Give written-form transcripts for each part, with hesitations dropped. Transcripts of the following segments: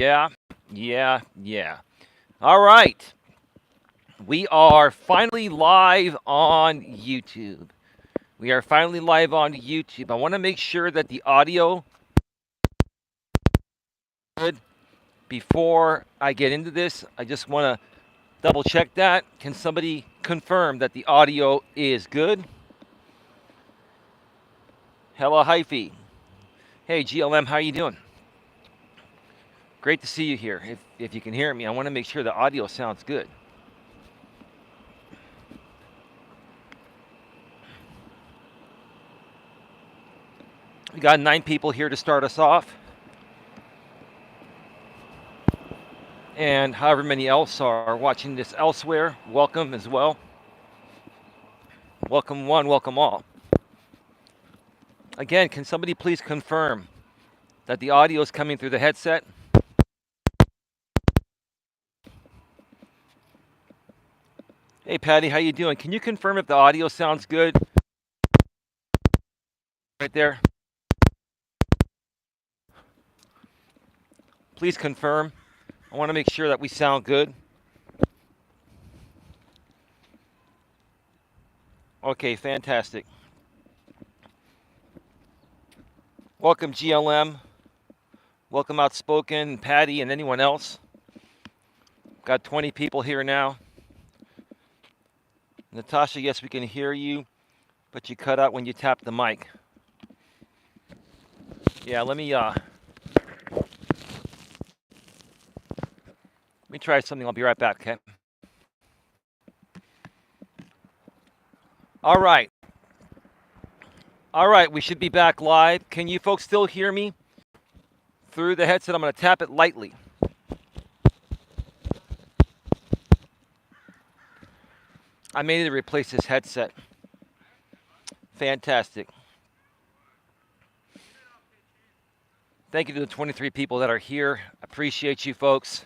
Yeah, yeah. All right. We are finally live on YouTube. We are finally live on YouTube. I want to make sure that the audio is good before I get into this. I just want to double check that. Can somebody confirm that the audio is good? Hello, Hyphy. Hey, GLM, how you doing? Great to see you here. If you can hear me, I want to make sure the audio sounds good. We got 9 people here to start us off. And however many else are watching this elsewhere, welcome as well. Welcome one, welcome all. Again, can somebody please confirm that the audio is coming through the headset? Hey Patty, how you doing? Can you confirm if the audio sounds good? Right there. Please confirm. I want to make sure that we sound good. Okay, fantastic. Welcome GLM. Welcome Outspoken, Patty, and anyone else. Got 20 people here now. Natasha, yes, we can hear you, but you cut out when you tap the mic. Yeah, let me try something. I'll be right back, okay? All right. All right, we should be back live. Can you folks still hear me through the headset? I'm going to tap it lightly. I may need to replace this headset. Fantastic. Thank you to the 23 people that are here. Appreciate you folks.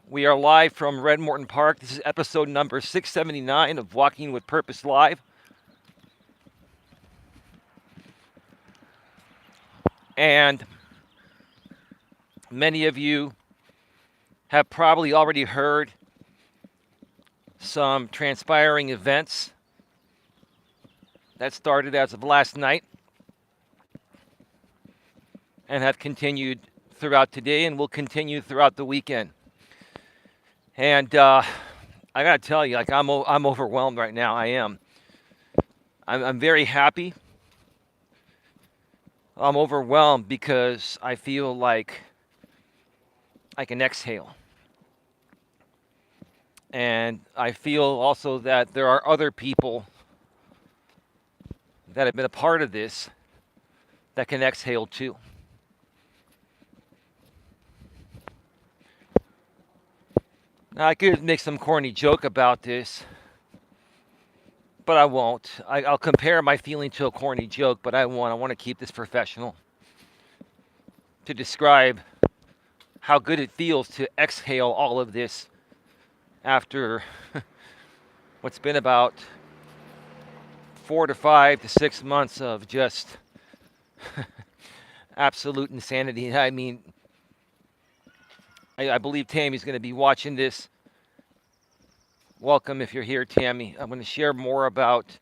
We are live from Red Morton Park. This is episode number 679 of Walking with Purpose Live. And many of you have probably already heard some transpiring events that started as of last night and have continued throughout today and will continue throughout the weekend. And I gotta tell you, like I'm overwhelmed right now. I am. I'm very happy. I'm overwhelmed because I feel like I can exhale. And I feel also that there are other people that have been a part of this that can exhale too. Now, I could make some corny joke about this, but I won't. I'll compare my feeling to a corny joke, but I won't. I want to keep this professional to describe how good it feels to exhale all of this after what's been about 4 to 5 to 6 months of just absolute insanity. I mean, I believe Tami's going to be watching this. Welcome if you're here, Tami. I'm going to share more about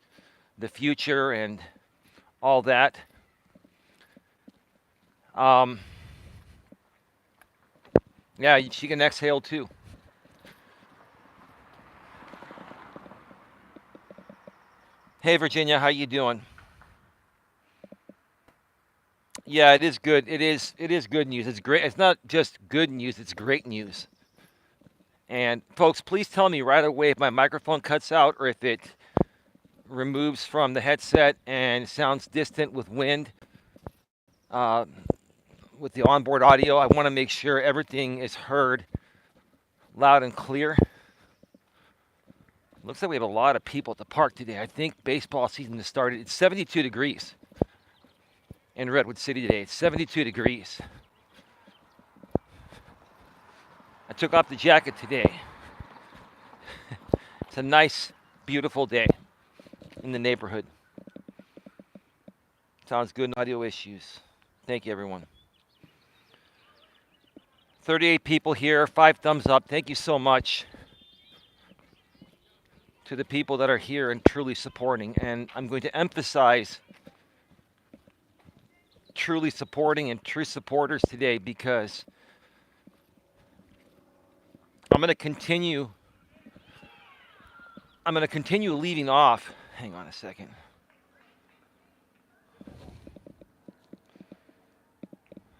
the future and all that. Yeah, she can exhale too. Hey, Virginia, how you doing? Yeah, it is good. It is good news. It's great. It's not just good news, it's great news. And folks, please tell me right away if my microphone cuts out or if it removes from the headset and sounds distant with wind. With the onboard audio, I want to make sure everything is heard loud and clear. Looks like we have a lot of people at the park today. I think baseball season has started. It's 72 degrees in Redwood City today. It's 72 degrees. I took off the jacket today. It's a nice, beautiful day in the neighborhood. Sounds good. Audio issues. Thank you, everyone. 38 people here, 5 thumbs up. Thank you so much to the people that are here and truly supporting. And I'm going to emphasize truly supporting and true supporters today, because I'm going to continue leaving off. Hang on a second.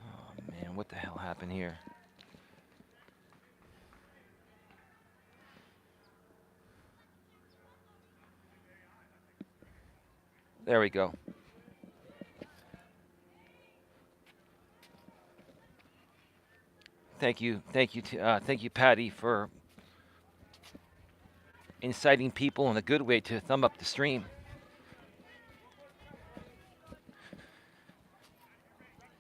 Oh man, what the hell happened here? There we go. Thank you, Patty, for inciting people in a good way to thumb up the stream.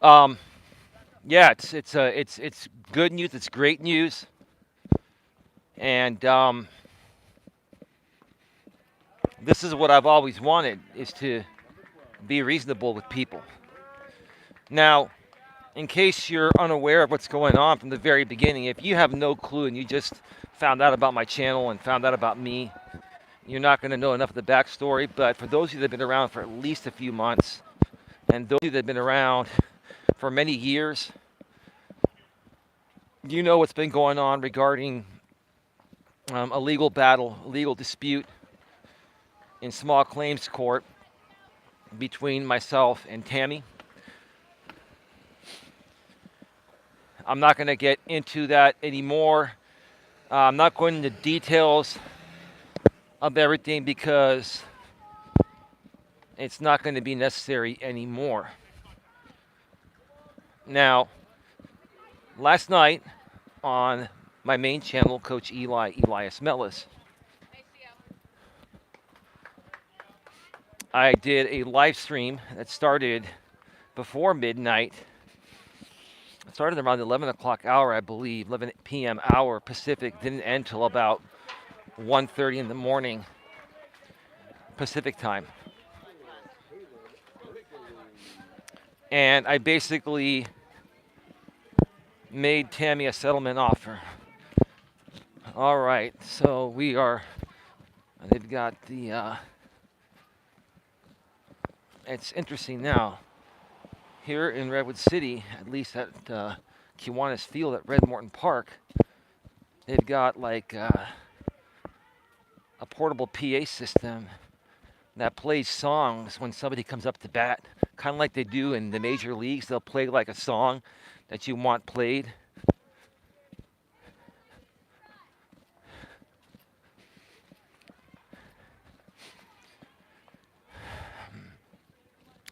Yeah, it's good news. It's great news, and this is what I've always wanted, is to be reasonable with people. Now, in case you're unaware of what's going on from the very beginning, if you have no clue and you just found out about my channel and found out about me, you're not going to know enough of the backstory. But for those of you that have been around for at least a few months, and those of you that have been around for many years, you know what's been going on regarding a legal battle, a legal dispute in small claims court between myself and Tami. I'm not going to get into that anymore. I'm not going into details of everything because it's not going to be necessary anymore. Now, last night on my main channel, Coach Eli, Elias Melas, I did a live stream that started before midnight. It started around the 11 o'clock hour, I believe, 11 p.m. hour Pacific. Didn't end till about 1:30 in the morning Pacific time. And I basically made Tami a settlement offer. All right, so they've got the, it's interesting now. Here in Redwood City, at least at Kiwanis Field at Red Morton Park, they've got like a portable PA system that plays songs when somebody comes up to bat, kind of like they do in the major leagues. They'll play like a song that you want played.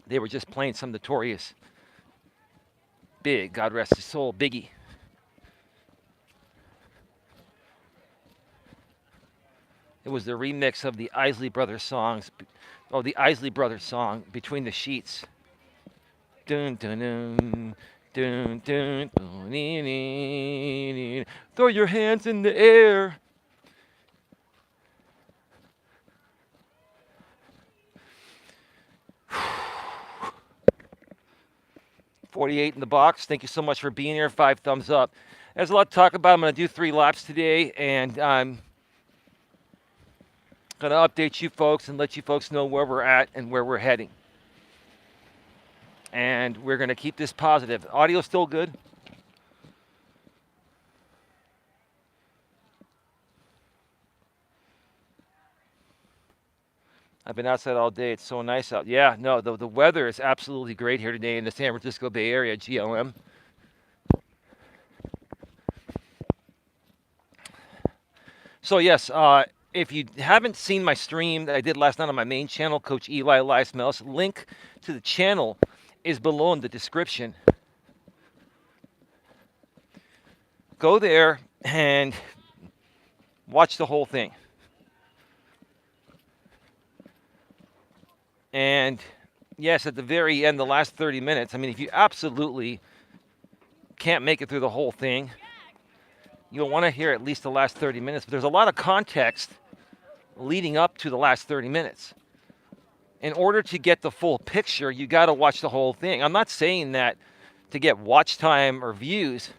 They were just playing some notorious Big, God rest his soul, Biggie. It was the remix of the Isley Brothers songs, the Isley Brothers song, Between the Sheets. Dun, dun, dun, dun, dun, dun, throw your hands in the air. $48 in the box. Thank you so much for being here. 5 thumbs up. There's a lot to talk about. I'm going to do 3 laps today, and I'm going to update you folks and let you folks know where we're at and where we're heading. And we're going to keep this positive. Audio still good? I've been outside all day. It's so nice out. Yeah, no, the weather is absolutely great here today in the San Francisco Bay Area, GLM. So yes, if you haven't seen my stream that I did last night on my main channel, Coach Eli, Elias Melas, link to the channel is below in the description. Go there and watch the whole thing. And yes, at the very end, the last 30 minutes, I mean, if you absolutely can't make it through the whole thing, you'll want to hear at least the last 30 minutes. But there's a lot of context leading up to the last 30 minutes. In order to get the full picture, you got to watch the whole thing. I'm not saying that to get watch time or views.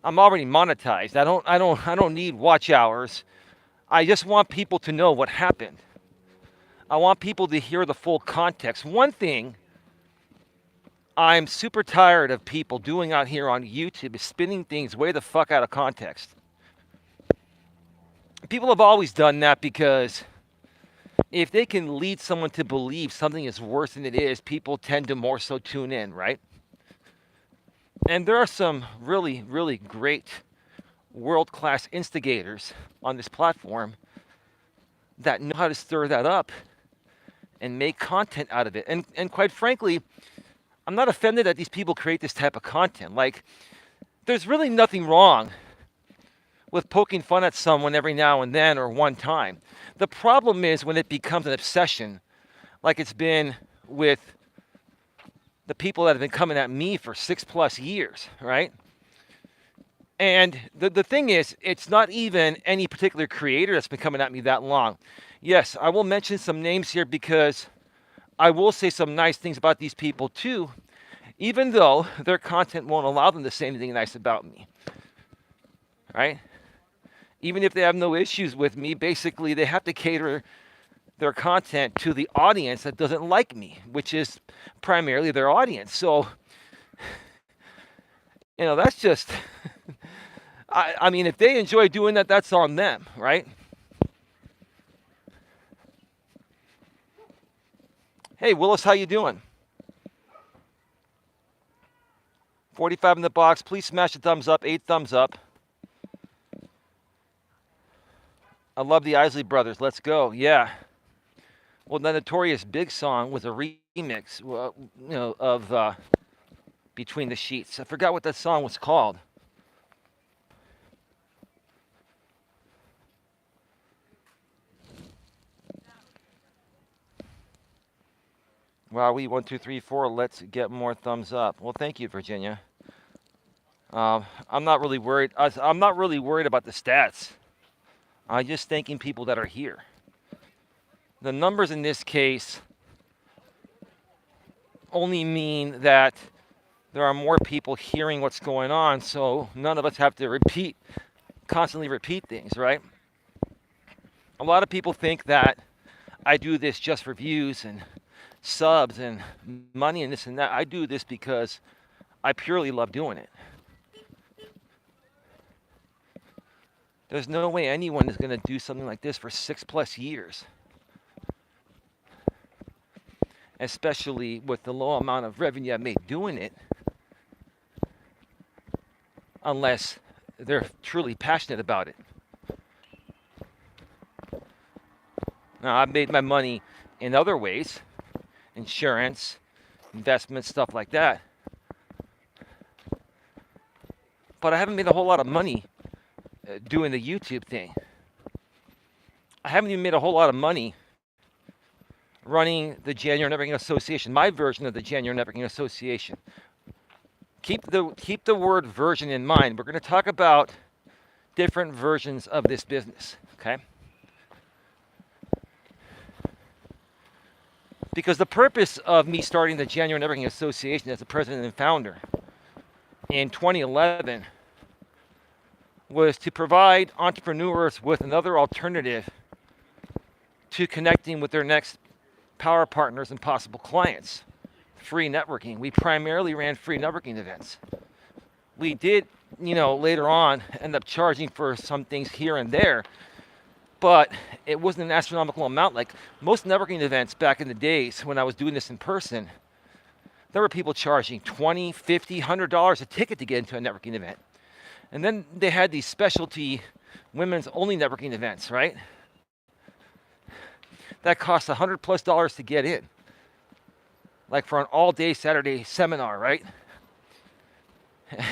I'm already monetized. I don't need watch hours. I just want people to know what happened. I want people to hear the full context. One thing I'm super tired of people doing out here on YouTube is spinning things way the fuck out of context. People have always done that because if they can lead someone to believe something is worse than it is, people tend to more so tune in, right? And there are some really, really great world-class instigators on this platform that know how to stir that up and make content out of it. And quite frankly, I'm not offended that these people create this type of content. Like, there's really nothing wrong with poking fun at someone every now and then or one time. The problem is when it becomes an obsession, like it's been with the people that have been coming at me for 6+ years, right? And the thing is, it's not even any particular creator that's been coming at me that long. Yes, I will mention some names here because I will say some nice things about these people too, even though their content won't allow them to say anything nice about me, right? Even if they have no issues with me, basically they have to cater their content to the audience that doesn't like me, which is primarily their audience. So, that's just, I mean, if they enjoy doing that, that's on them, right? Hey, Willis, how you doing? 45 in the box. Please smash the thumbs up. 8 thumbs up. I love the Isley Brothers. Let's go. Yeah. Well, the Notorious Big song was a remix, of Between the Sheets. I forgot what that song was called. Wow, 1, 2, 3, 4. Let's get more thumbs up. Well, thank you, Virginia. I'm not really worried. I'm not really worried about the stats. I'm just thanking people that are here. The numbers in this case only mean that there are more people hearing what's going on, so none of us have to constantly repeat things, right? A lot of people think that I do this just for views and subs and money and this and that. I do this because I purely love doing it. There's no way anyone is going to do something like this for 6+ years. Especially with the low amount of revenue I made doing it, unless they're truly passionate about it. Now, I've made my money in other ways, insurance, investments, stuff like that. But I haven't made a whole lot of money doing the YouTube thing. I haven't even made a whole lot of money running the January Networking Association, my version of the January Networking Association. Keep the word version in mind. We're going to talk about different versions of this business, okay? Because the purpose of me starting the January Networking Association as the president and founder in 2011 was to provide entrepreneurs with another alternative to connecting with their next power partners and possible clients. Free networking. We primarily ran free networking events. We did, later on end up charging for some things here and there, but it wasn't an astronomical amount. Like most networking events back in the days when I was doing this in person, there were people charging $20, $50, $100 a ticket to get into a networking event. And then they had these specialty women's only networking events, right? That cost $100+ to get in. Like for an all-day Saturday seminar, right?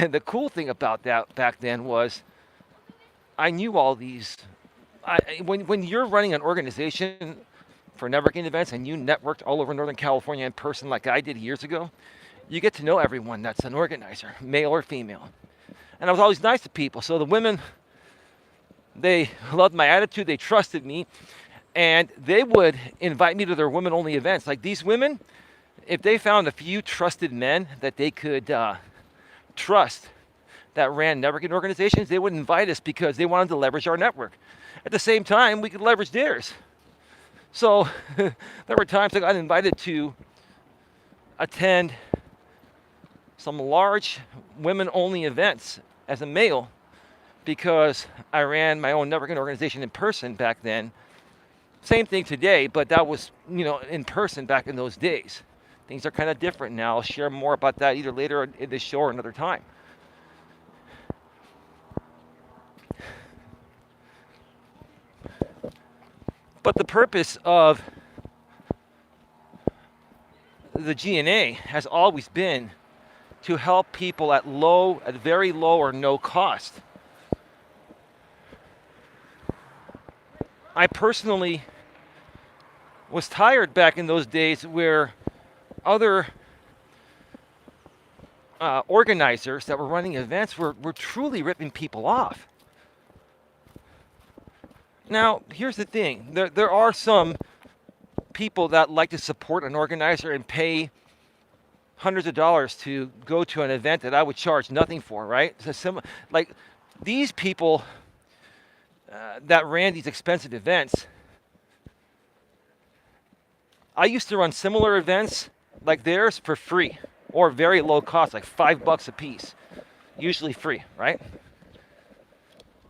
And the cool thing about that back then was I knew all these. When you're running an organization for networking events and you networked all over Northern California in person like I did years ago, you get to know everyone that's an organizer, male or female. And I was always nice to people. So the women, they loved my attitude, they trusted me, and they would invite me to their women-only events. Like these women, if they found a few trusted men that they could trust, that ran networking organizations, they would invite us because they wanted to leverage our network. At the same time, we could leverage theirs. So there were times I got invited to attend some large women-only events as a male because I ran my own networking organization in person back then. Same thing today, but that was, in person back in those days. Things are kind of different now. I'll share more about that either later in this show or another time. But the purpose of the G&A has always been to help people at very low or no cost. I personally was tired back in those days where other organizers that were running events were truly ripping people off. Now, here's the thing. There are some people that like to support an organizer and pay hundreds of dollars to go to an event that I would charge nothing for, right? So like these people that ran these expensive events, I used to run similar events like theirs for free or very low cost, like $5 a piece, usually free, right?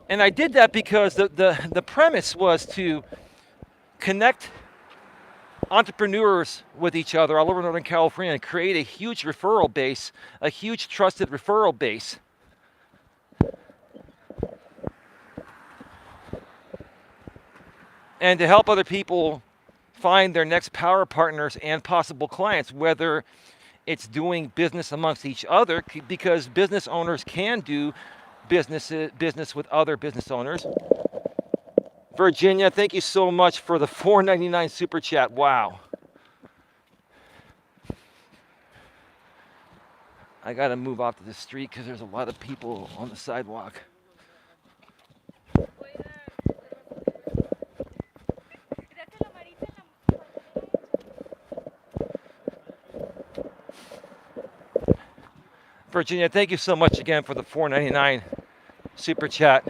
And I did that because the premise was to connect entrepreneurs with each other all over Northern California and create a huge referral base, a huge trusted referral base. And to help other people find their next power partners and possible clients, whether it's doing business amongst each other, because business owners can do business with other business owners. Virginia, thank you so much for the $4.99 super chat. Wow. I got to move off to the street because there's a lot of people on the sidewalk. Virginia, thank you so much again for the $4.99 super chat.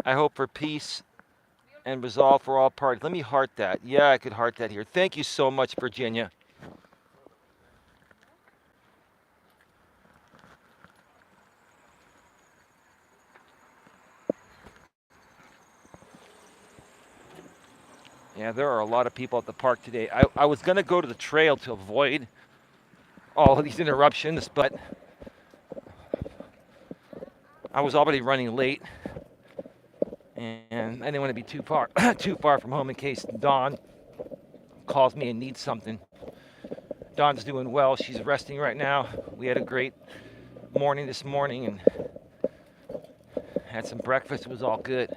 I hope for peace and resolve for all parties. Let me heart that. Yeah, I could heart that here. Thank you so much, Virginia. Yeah, there are a lot of people at the park today. I was going to go to the trail to avoid all of these interruptions, but I was already running late. And I didn't want to be too far from home in case Dawn calls me and needs something. Dawn's doing well. She's resting right now. We had a great morning this morning and had some breakfast. It was all good.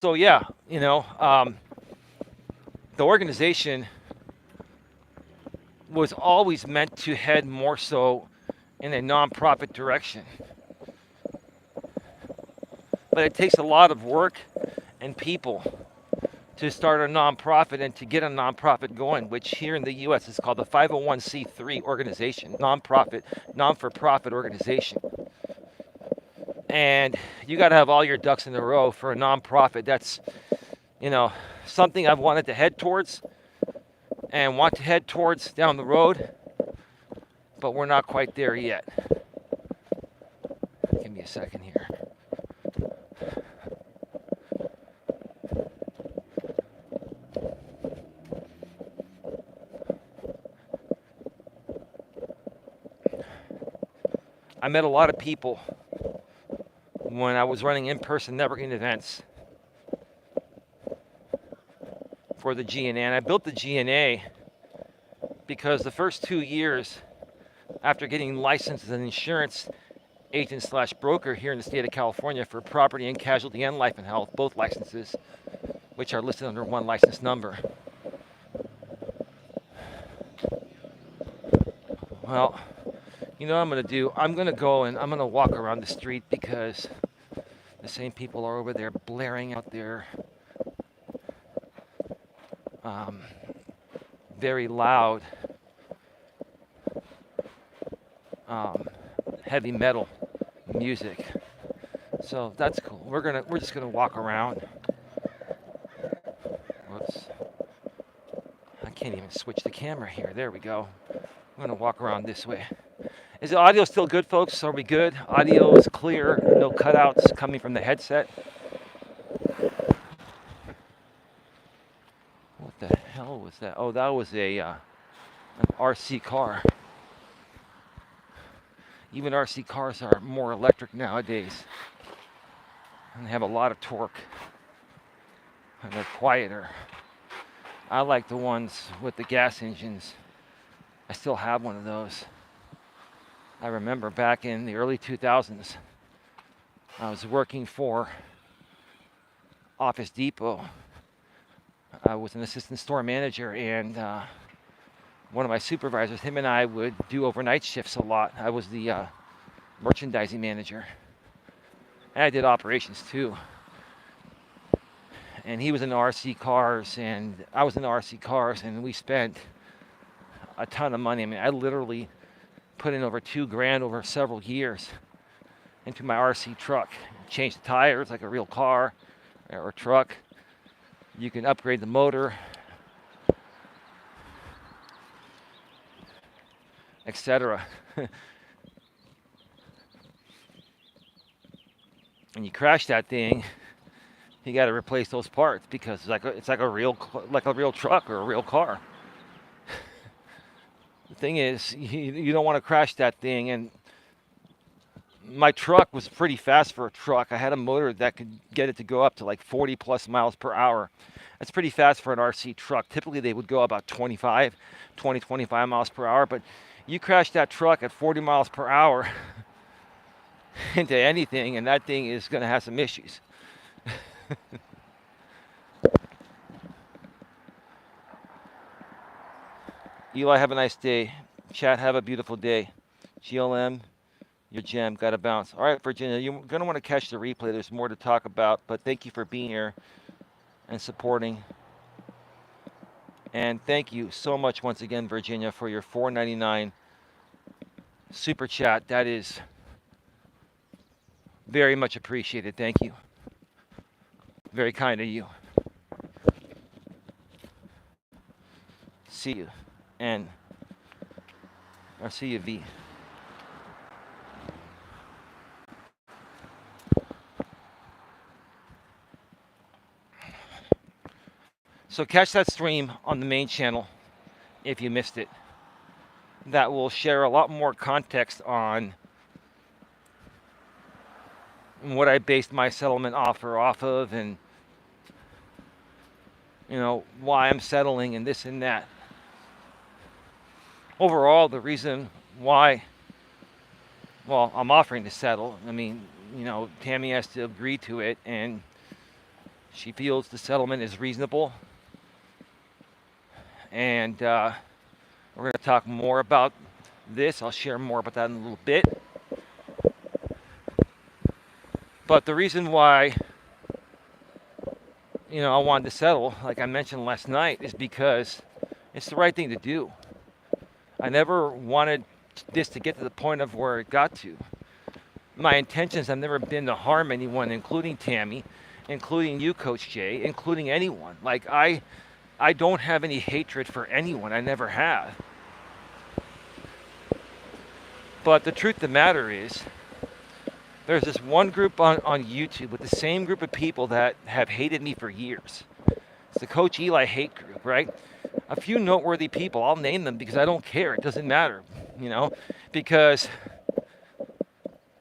So yeah, the organization was always meant to head more so in a nonprofit direction. But it takes a lot of work and people to start a nonprofit and to get a nonprofit going, which here in the U.S. is called the 501c3 organization, non-for-profit organization. And you got to have all your ducks in a row for a nonprofit. That's, something I've wanted to head towards and want to head towards down the road, but we're not quite there yet. Give me a second here. I met a lot of people when I was running in-person networking events for the G&A. And I built the G&A because the first 2 years after getting licensed as an insurance agent/broker here in the state of California for property and casualty and life and health, both licenses, which are listed under one license number. Well, you know what I'm going to do? I'm going to go and I'm going to walk around the street because The same people are over there blaring out their very loud heavy metal music. So that's cool. We're just gonna walk around. Whoops. I can't even switch the camera here. There we go. I'm gonna walk around this way. Is the audio still good, folks? Are we good? Audio is clear. No cutouts coming from the headset. What the hell was that? Oh, that was an RC car. Even RC cars are more electric nowadays. And they have a lot of torque. And they're quieter. I like the ones with the gas engines. I still have one of those. I remember back in the early 2000s, I was working for Office Depot. I was an assistant store manager, and one of my supervisors, him and I would do overnight shifts a lot. I was the merchandising manager. And I did operations too. And he was in RC cars, and I was in RC cars, and we spent a ton of money. I mean, I literally put in over $2,000 over several years into my RC truck. Changed the tires like a real car or truck. You can upgrade the motor, etc. And you crash that thing, you got to replace those parts because it's like a real truck or a real car. The thing is, you don't want to crash that thing. And my truck was pretty fast for a truck. I had a motor that could get it to go up to like 40 plus miles per hour. That's pretty fast for an RC truck. Typically they would go about 25 miles per hour. But you crash that truck at 40 miles per hour into anything, and that thing is going to have some issues. Eli, have a nice day. Chat, have a beautiful day. GLM, your gem, got to bounce. All right, Virginia, you're going to want to catch the replay. There's more to talk about, but thank you for being here and supporting. And thank you so much once again, Virginia, for your $4.99 super chat. That is very much appreciated. Thank you. Very kind of you. See you. And I'll see you, V. So catch that stream on the main channel if you missed it. That will share a lot more context on what I based my settlement offer off of, and why I'm settling and this and that. Overall, the reason why, I'm offering to settle. I mean, Tami has to agree to it, and she feels the settlement is reasonable. And we're going to talk more about this. I'll share more about that in a little bit. But the reason why, I wanted to settle, like I mentioned last night, is because it's the right thing to do. I never wanted this to get to the point of where it got to. My intentions have never been to harm anyone, including Tami, including you, Coach Jay, including anyone. Like, I don't have any hatred for anyone. I never have. But the truth of the matter is, there's this one group on YouTube with the same group of people that have hated me for years. It's the Coach Eli hate group, right? A few noteworthy people, I'll name them because I don't care. It doesn't matter, because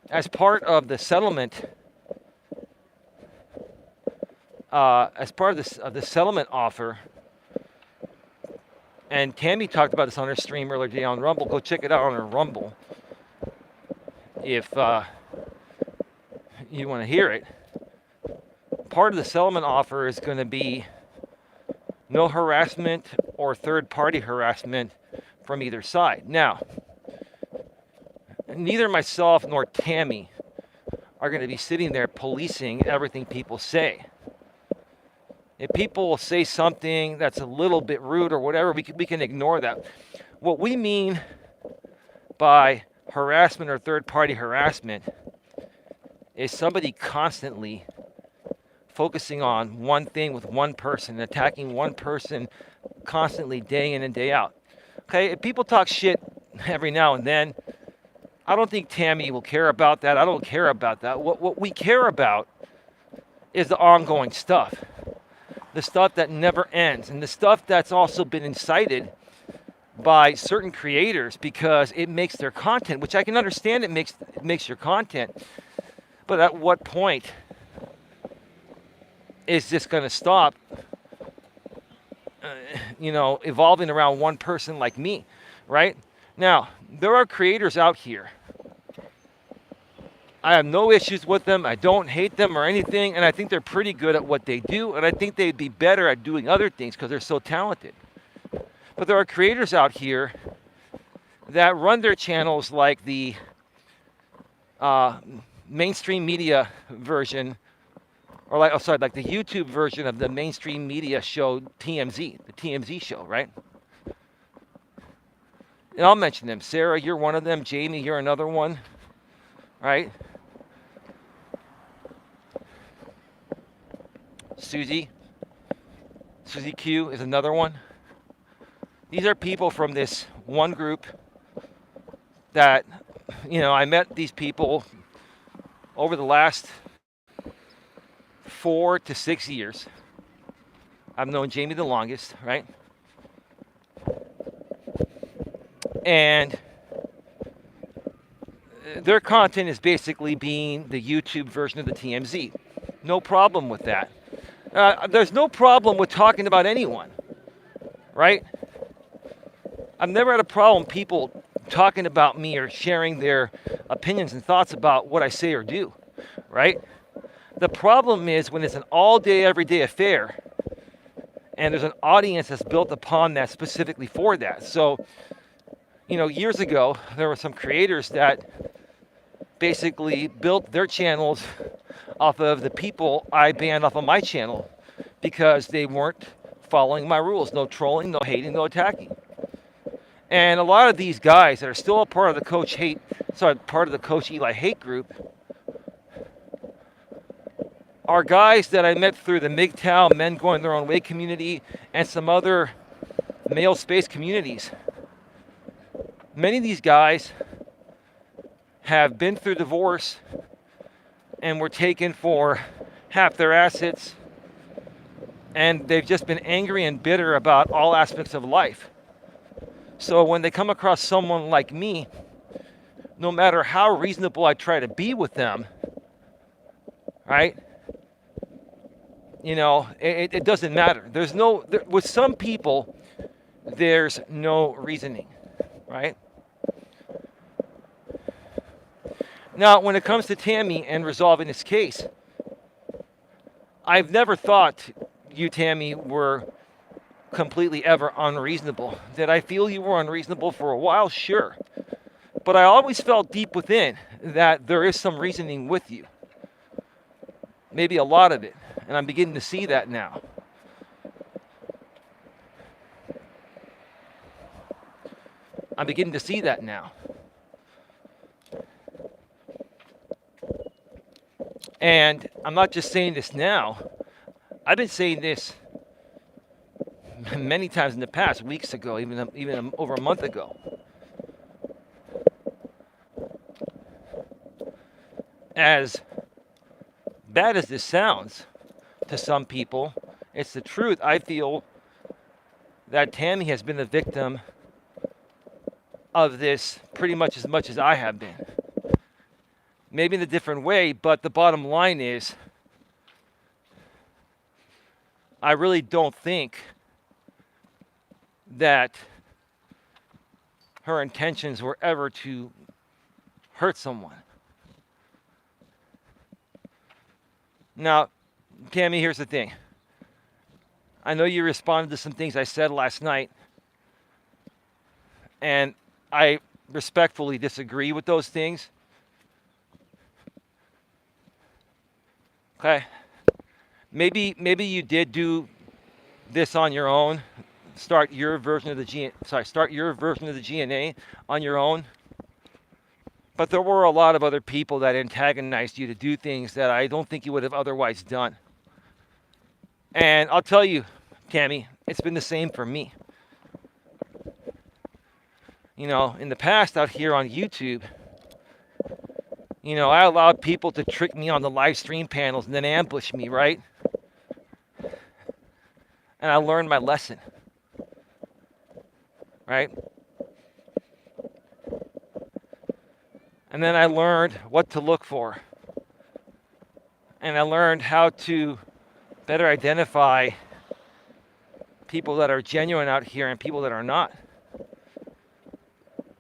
as part of the settlement, as part of the settlement offer, and Tami talked about this on her stream earlier today on Rumble. Go check it out on her Rumble if you want to hear it. Part of the settlement offer is going to be no harassment or third-party harassment from either side. Now, neither myself nor Tami are going to be sitting there policing everything people say. If people say something that's a little bit rude or whatever, we can ignore that. What we mean by harassment or third-party harassment is somebody constantly focusing on one thing with one person, attacking one person constantly day in and day out. Okay, if people talk shit every now and then, I don't think Tami will care about that. I don't care about that. What we care about is the ongoing stuff. The stuff that never ends, and the stuff that's also been incited by certain creators because it makes their content, which I can understand it makes your content. But at what point is this going to stop, evolving around one person like me, right? Now, there are creators out here. I have no issues with them. I don't hate them or anything. And I think they're pretty good at what they do. And I think they'd be better at doing other things because they're so talented. But there are creators out here that run their channels like the mainstream media version, or like the YouTube version of the mainstream media show TMZ, the TMZ show, right? And I'll mention them. Sarah, you're one of them. Jamie, you're another one, right? Susie Q is another one. These are people from this one group that, I met these people over the last 4 to 6 years. I've known Jamie the longest, right? And their content is basically being the YouTube version of the TMZ. No problem with that. There's no problem with talking about anyone, right? I've never had a problem people talking about me or sharing their opinions and thoughts about what I say or do, right? The problem is when it's an all-day, everyday affair, and there's an audience that's built upon that specifically for that. So, years ago, there were some creators that basically built their channels off of the people I banned off of my channel because they weren't following my rules. No trolling, no hating, no attacking. And a lot of these guys that are still a part of the part of the Coach Eli hate group are guys that I met through the MGTOW, Men Going Their Own Way community, and some other male space communities. Many of these guys have been through divorce and were taken for half their assets, and they've just been angry and bitter about all aspects of life. So when they come across someone like me, no matter how reasonable I try to be with them, right? It doesn't matter. With some people, there's no reasoning, right? Now, when it comes to Tami and resolving this case, I've never thought you, Tami, were completely ever unreasonable. Did I feel you were unreasonable for a while? Sure. But I always felt deep within that there is some reasoning with you. Maybe a lot of it. And I'm beginning to see that now. I'm beginning to see that now. And I'm not just saying this now. I've been saying this many times in the past, weeks ago, even over a month ago. As bad as this sounds to some people, it's the truth. I feel that Tami has been the victim of this pretty much as I have been. Maybe in a different way, but the bottom line is, I really don't think that her intentions were ever to hurt someone. Now, Tami, here's the thing. I know you responded to some things I said last night, and I respectfully disagree with those things. Okay. Maybe you did do this on your own. Start your version of the GNA on your own. But there were a lot of other people that antagonized you to do things that I don't think you would have otherwise done. And I'll tell you, Tami, it's been the same for me. In the past out here on YouTube, I allowed people to trick me on the live stream panels and then ambush me, right? And I learned my lesson, right? And then I learned what to look for. And I learned how to better identify people that are genuine out here and people that are not.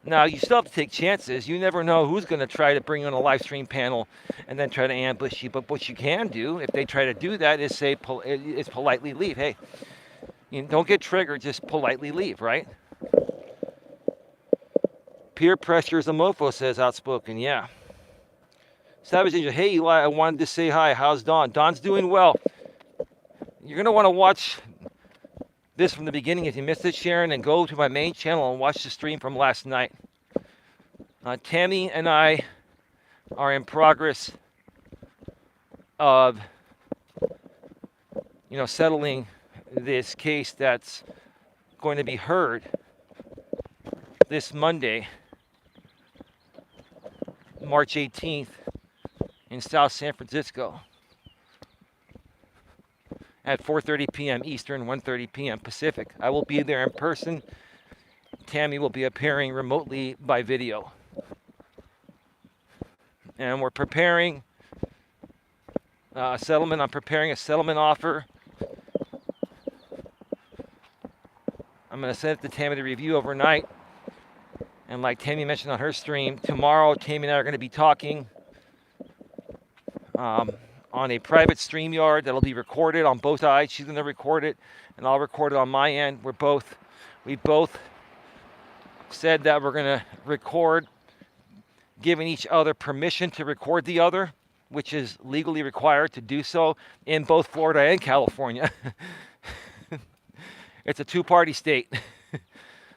Now, you still have to take chances. You never know who's going to try to bring you on a live stream panel and then try to ambush you. But what you can do, if they try to do that, is politely leave. Hey, don't get triggered. Just politely leave, right? Peer pressure is a mofo, says Outspoken. Yeah. Savage Angel, hey, Eli, I wanted to say hi. How's Dawn? Dawn's doing well. You're going to want to watch this from the beginning. If you missed it, Sharon, and go to my main channel and watch the stream from last night. Tami and I are in progress of, settling this case that's going to be heard this Monday, March 18th, in South San Francisco at 4:30 p.m. Eastern, 1:30 p.m. Pacific. I will be there in person. Tami will be appearing remotely by video. And we're preparing a settlement. I'm preparing a settlement offer. I'm going to send it to Tami to review overnight. And like Tami mentioned on her stream, tomorrow Tami and I are going to be talking on a private StreamYard that'll be recorded on both sides. She's going to record it, and I'll record it on my end. We both said that we're going to record, giving each other permission to record the other, which is legally required to do so in both Florida and California. It's a two-party state.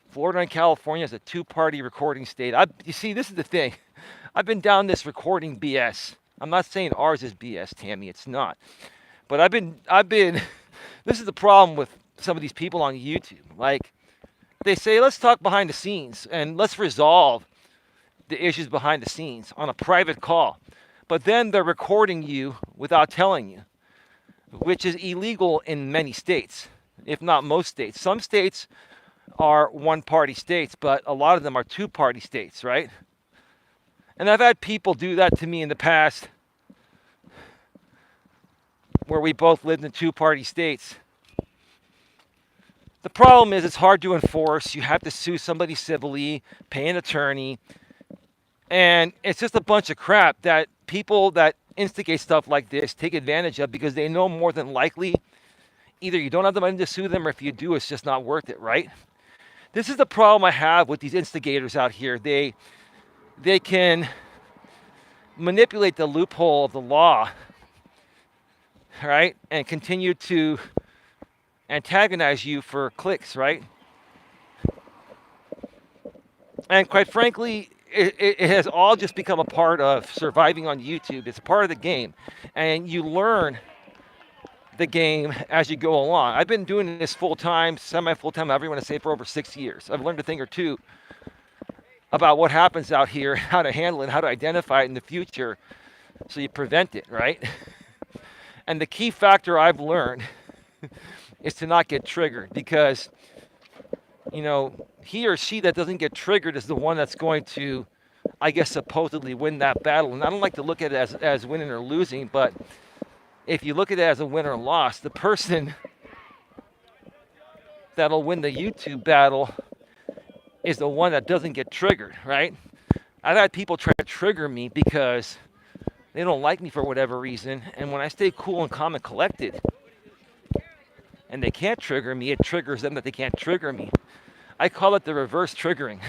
Florida and California is a two-party recording state. You see, this is the thing. I've been down this recording BS. I'm not saying ours is BS, Tami. It's not. But I've been. This is the problem with some of these people on YouTube. Like, they say, let's talk behind the scenes and let's resolve the issues behind the scenes on a private call. But then they're recording you without telling you, which is illegal in many states, if not most states. Some states are one-party states, but a lot of them are two-party states, right? And I've had people do that to me in the past where we both lived in two-party states. The problem is it's hard to enforce. You have to sue somebody civilly, pay an attorney, and it's just a bunch of crap that people that instigate stuff like this take advantage of because they know more than likely either you don't have the money to sue them or if you do, it's just not worth it, right? This is the problem I have with these instigators out here. They can manipulate the loophole of the law, right? And continue to antagonize you for clicks, right? And quite frankly, it has all just become a part of surviving on YouTube. It's a part of the game. And you learn the game as you go along. I've been doing this full-time, semi-full-time, however you want to say, for over 6 years. I've learned a thing or two about what happens out here, how to handle it, how to identify it in the future so you prevent it, right? And the key factor I've learned is to not get triggered because, he or she that doesn't get triggered is the one that's going to, I guess, supposedly win that battle. And I don't like to look at it as winning or losing, but if you look at it as a win or loss, the person that'll win the YouTube battle is the one that doesn't get triggered, right? I've had people try to trigger me because they don't like me for whatever reason. And when I stay cool and calm and collected and they can't trigger me, it triggers them that they can't trigger me. I call it the reverse triggering.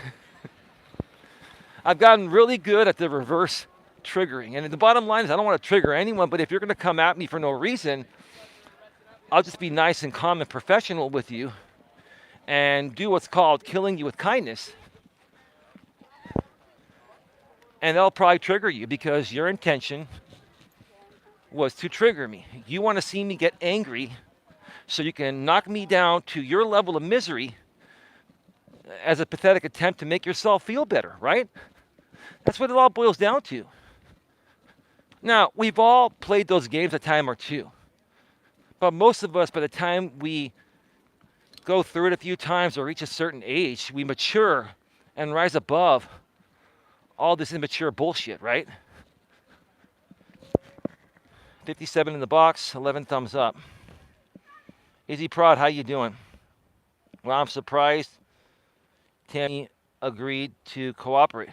I've gotten really good at the reverse triggering. And the bottom line is I don't want to trigger anyone, but if you're going to come at me for no reason, I'll just be nice and calm and professional with you and do what's called killing you with kindness. And they'll probably trigger you because your intention was to trigger me. You want to see me get angry so you can knock me down to your level of misery as a pathetic attempt to make yourself feel better, right? That's what it all boils down to. Now, we've all played those games a time or two. But most of us, by the time we go through it a few times or reach a certain age, we mature and rise above all this immature bullshit, right? 57 in the box, 11 thumbs up. Easy Prod, how you doing? Well, I'm surprised Tami agreed to cooperate.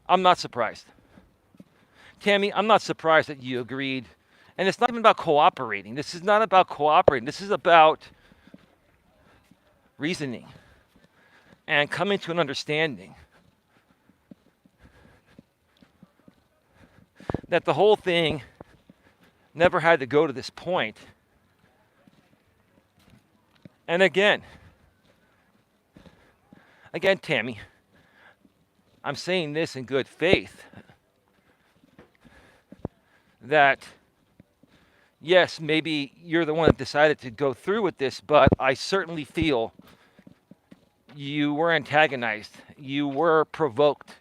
I'm not surprised. Tami, I'm not surprised that you agreed. And it's not even about cooperating. This is not about cooperating. This is about reasoning and coming to an understanding that the whole thing never had to go to this point. And again, Tami, I'm saying this in good faith, that yes, maybe you're the one that decided to go through with this, but I certainly feel you were antagonized. You were provoked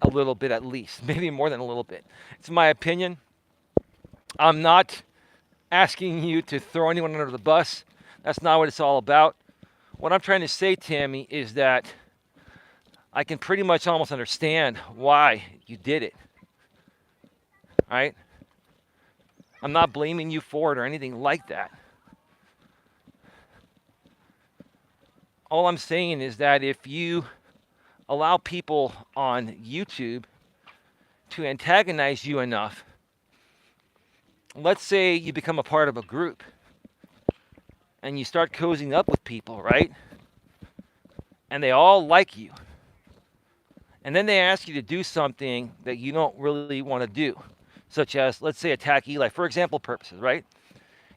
a little bit at least, maybe more than a little bit. It's my opinion. I'm not asking you to throw anyone under the bus. That's not what it's all about. What I'm trying to say, Tami, is that I can pretty much almost understand why you did it. All right? I'm not blaming you for it or anything like that. All I'm saying is that if you allow people on YouTube to antagonize you enough, let's say you become a part of a group and you start cozying up with people, right? And they all like you. And then they ask you to do something that you don't really want to do, such as, let's say, attack Eli, for example purposes, right?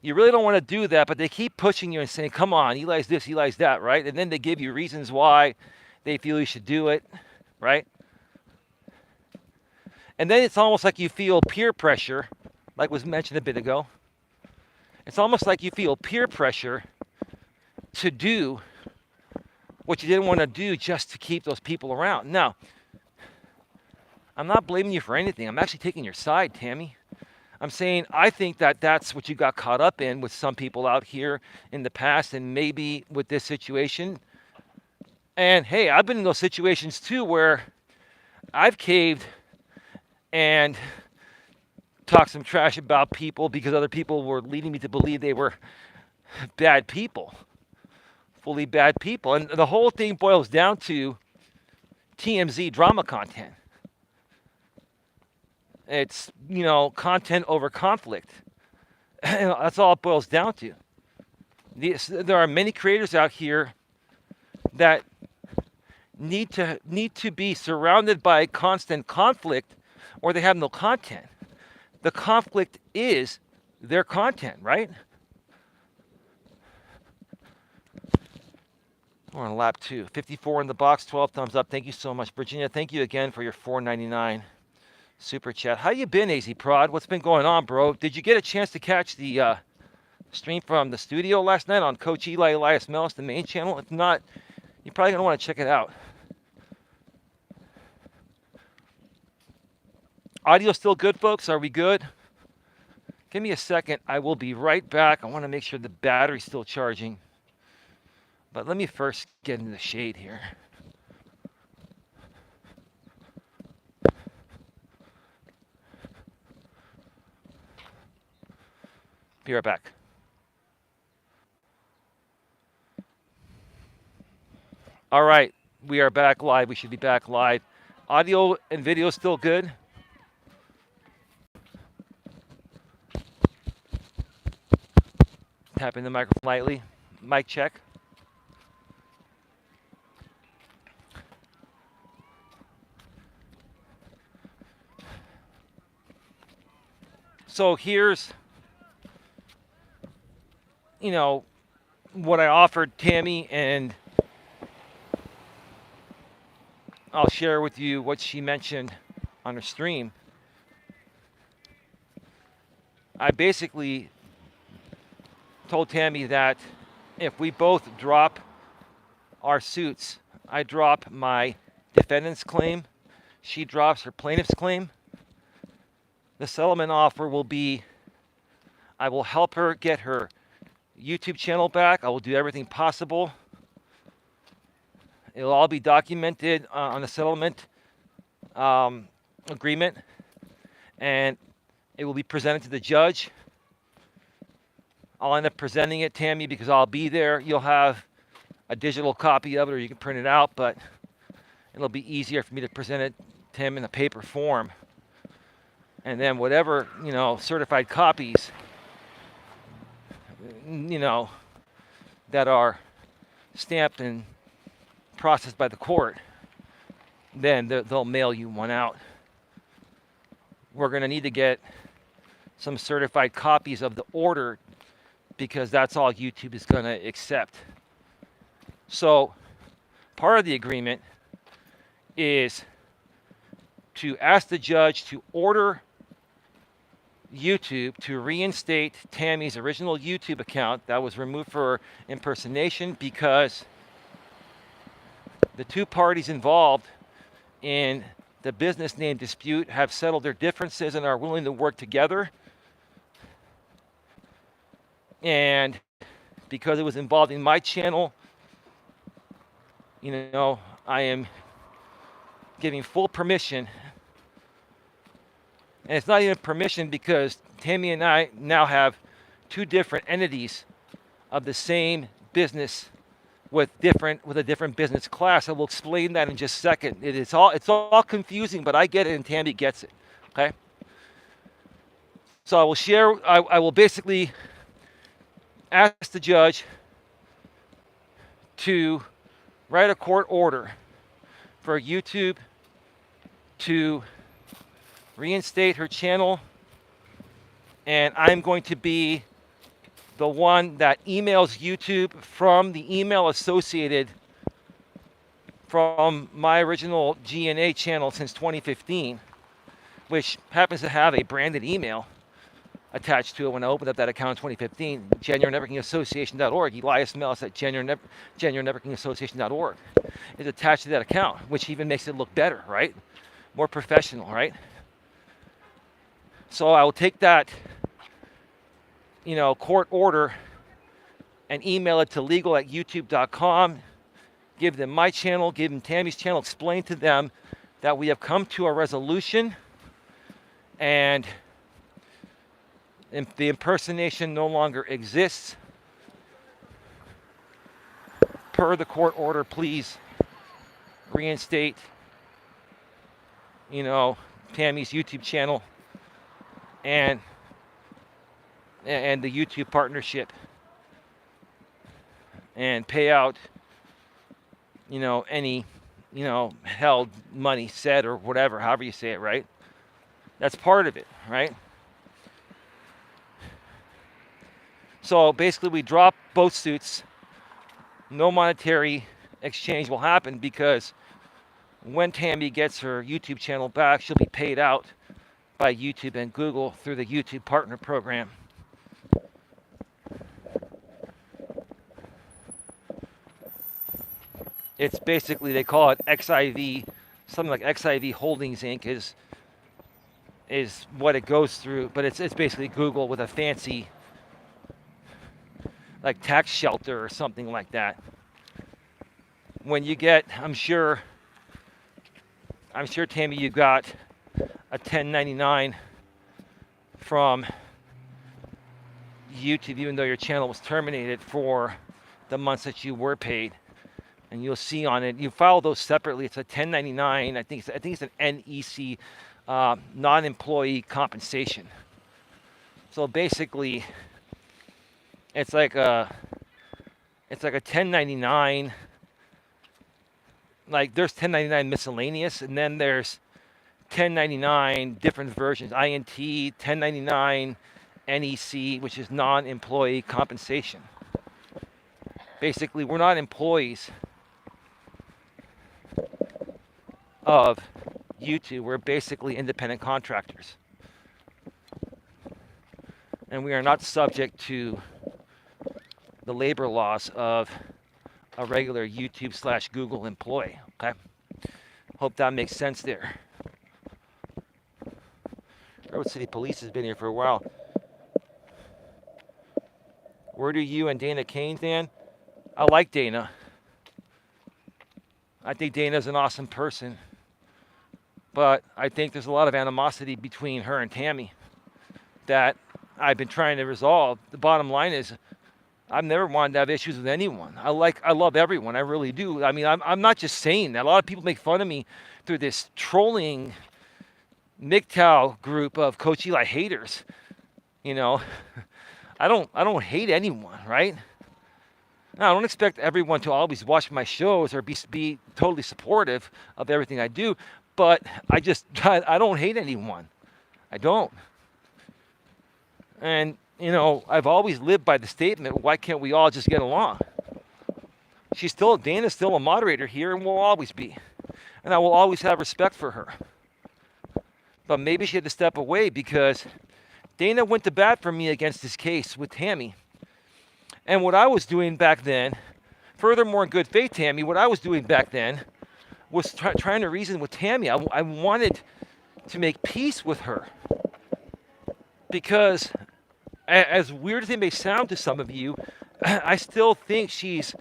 You really don't want to do that, but they keep pushing you and saying, come on, Eli's this, Eli's that, right? And then they give you reasons why they feel you should do it, right? And then it's almost like you feel peer pressure, like was mentioned a bit ago. It's almost like you feel peer pressure to do what you didn't want to do just to keep those people around. Now, I'm not blaming you for anything. I'm actually taking your side, Tami. I'm saying I think that that's what you got caught up in with some people out here in the past and maybe with this situation. And hey, I've been in those situations too where I've caved and talked some trash about people because other people were leading me to believe they were bad people, fully bad people. And the whole thing boils down to TMZ drama content. It's, content over conflict. That's all it boils down to. There are many creators out here that need to be surrounded by constant conflict or they have no content. The conflict is their content, right? We're on lap 2. 54 in the box, 12 thumbs up. Thank you so much, Virginia. Thank you again for your $4.99 super chat. How you been, AZ Prod? What's been going on, bro? Did you get a chance to catch the stream from the studio last night on Coach Eli, Elias, Melas, the main channel? If not, you're probably going to want to check it out. Audio still good, folks? Are we good? Give me a second. I will be right back. I want to make sure the battery's still charging. But let me first get in the shade here. Be right back. All right, we are back live. We should be back live. Audio and video still good? Tapping the microphone lightly. Mic check. So here's, you know, what I offered Tami, and I'll share with you what she mentioned on her stream. I basically told Tami that if we both drop our suits, I drop my defendant's claim, she drops her plaintiff's claim, the settlement offer will be, I will help her get her YouTube channel back. I will do everything possible. It'll all be documented on the settlement agreement, and it will be presented to the judge. I'll end up presenting it, Tami, because I'll be there. You'll have a digital copy of it, or you can print it out, but it'll be easier for me to present it to him in a paper form. And then whatever, certified copies, that are stamped and processed by the court, then they'll mail you one out. We're going to need to get some certified copies of the order because that's all YouTube is going to accept. So part of the agreement is to ask the judge to order YouTube to reinstate Tami's original YouTube account that was removed for impersonation, because the two parties involved in the business name dispute have settled their differences and are willing to work together. And because it was involving my channel, I am giving full permission. And it's not even permission because Tami and I now have two different entities of the same business with a different business class. I will explain that in just a second. It's all confusing, but I get it and Tami gets it. Okay? So I will basically ask the judge to write a court order for YouTube to reinstate her channel, and I'm going to be the one that emails YouTube from the email associated from my original G&A channel since 2015, which happens to have a branded email attached to it when I opened up that account in 2015, genuinenetworkingassociation.org, Elias Melas at genuinenetworkingassociation.org is attached to that account, which even makes it look better, right? More professional, right? So I will take that, court order and email it to legal@youtube.com, give them my channel, give them Tami's channel, explain to them that we have come to a resolution and the impersonation no longer exists. Per the court order, please reinstate, Tami's YouTube channel and the YouTube partnership, and pay out, any, held money, said, or whatever, however you say it, right? That's part of it, right? So basically we drop both suits. No monetary exchange will happen because when Tami gets her YouTube channel back, she'll be paid out by YouTube and Google through the YouTube Partner Program. It's basically, they call it XIV, something like XIV Holdings Inc. is what it goes through, but it's basically Google with a fancy, like, tax shelter or something like that. When you get, I'm sure, Tami, you got a 1099 from YouTube, even though your channel was terminated for the months that you were paid. And you'll see on it, you file those separately. It's a 1099. I think it's an NEC, non-employee compensation. So basically, it's like a 1099. Like, there's 1099 miscellaneous, and then there's 1099 different versions, INT, 1099, NEC, which is non-employee compensation. Basically, we're not employees of YouTube. We're basically independent contractors. And we are not subject to the labor laws of a regular YouTube/Google employee. Okay? Hope that makes sense there. Redwood City Police has been here for a while. Where do you and Dana Kane stand? I like Dana. I think Dana's an awesome person. But I think there's a lot of animosity between her and Tami that I've been trying to resolve. The bottom line is I've never wanted to have issues with anyone. I love everyone. I really do. I mean, I'm not just saying that. A lot of people make fun of me through this trolling MGTOW group of Coach Eli haters. You know, I don't hate anyone, right? Now, I don't expect everyone to always watch my shows or be totally supportive of everything I do, but I don't hate anyone. I don't. And, you know, I've always lived by the statement, why can't we all just get along? Dana's still a moderator here and will always be. And I will always have respect for her. But maybe she had to step away because Dana went to bat for me against this case with Tami. And what I was doing back then, furthermore in good faith, Tami, what I was doing back then was trying to reason with Tami. I wanted to make peace with her. Because, as weird as it may sound to some of you, I still think she's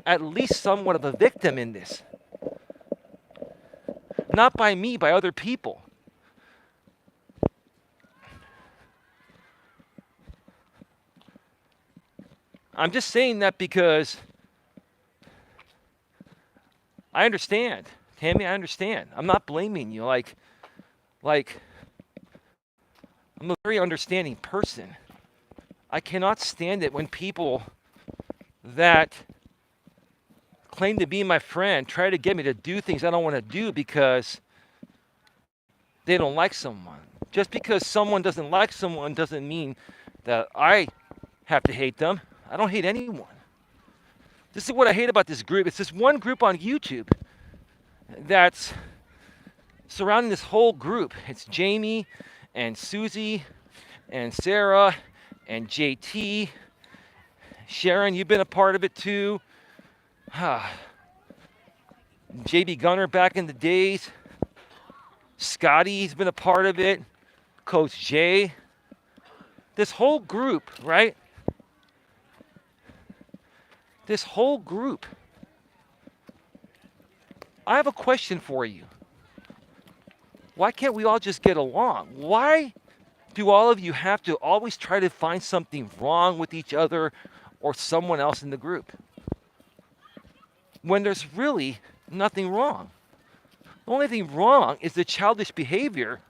at least somewhat of a victim in this. Not by me, by other people. I'm just saying that because I understand. Tami, I understand. I'm not blaming you. Like, I'm a very understanding person. I cannot stand it when people that claim to be my friend try to get me to do things I don't want to do because they don't like someone. Just because someone doesn't like someone doesn't mean that I have to hate them. I don't hate anyone. This is what I hate about this group. It's this one group on YouTube that's surrounding this whole group. It's Jamie and Susie and Sarah and JT. Sharon, you've been a part of it too. JB Gunner back in the days. Scotty's been a part of it. Coach Jay. This whole group, right? This whole group. I have a question for you. Why can't we all just get along? Why do all of you have to always try to find something wrong with each other or someone else in the group? When there's really nothing wrong. The only thing wrong is the childish behavior,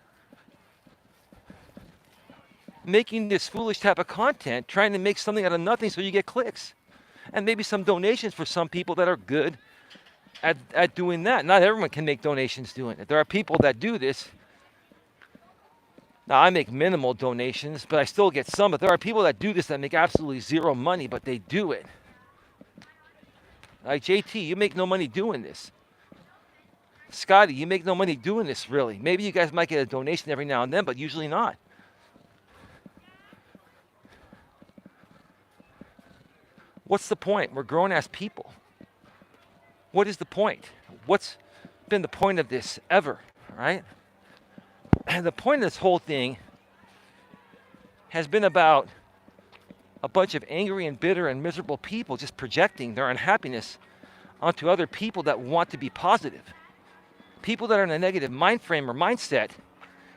making this foolish type of content, trying to make something out of nothing so you get clicks. And maybe some donations for some people that are good at doing that. Not everyone can make donations doing it. There are people that do this. Now, I make minimal donations, but I still get some. But there are people that do this that make absolutely zero money, but they do it. Like JT, you make no money doing this. Scotty, you make no money doing this, really. Maybe you guys might get a donation every now and then, but usually not. What's the point? We're grown-ass people. What is the point? What's been the point of this ever, right? And the point of this whole thing has been about a bunch of angry and bitter and miserable people just projecting their unhappiness onto other people that want to be positive. People that are in a negative mind frame or mindset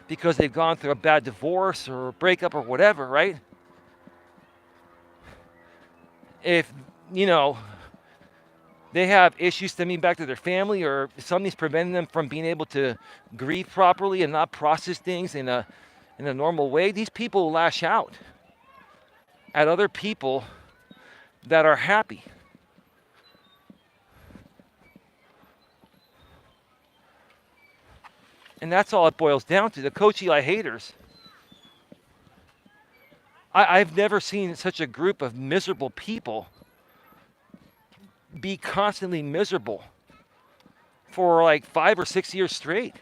because they've gone through a bad divorce or a breakup or whatever, right? If, they have issues stemming back to their family or something's preventing them from being able to grieve properly and not process things in a normal way, these people lash out at other people that are happy. And that's all it boils down to. The Coach Eli haters. I've never seen such a group of miserable people be constantly miserable for like 5 or 6 years straight.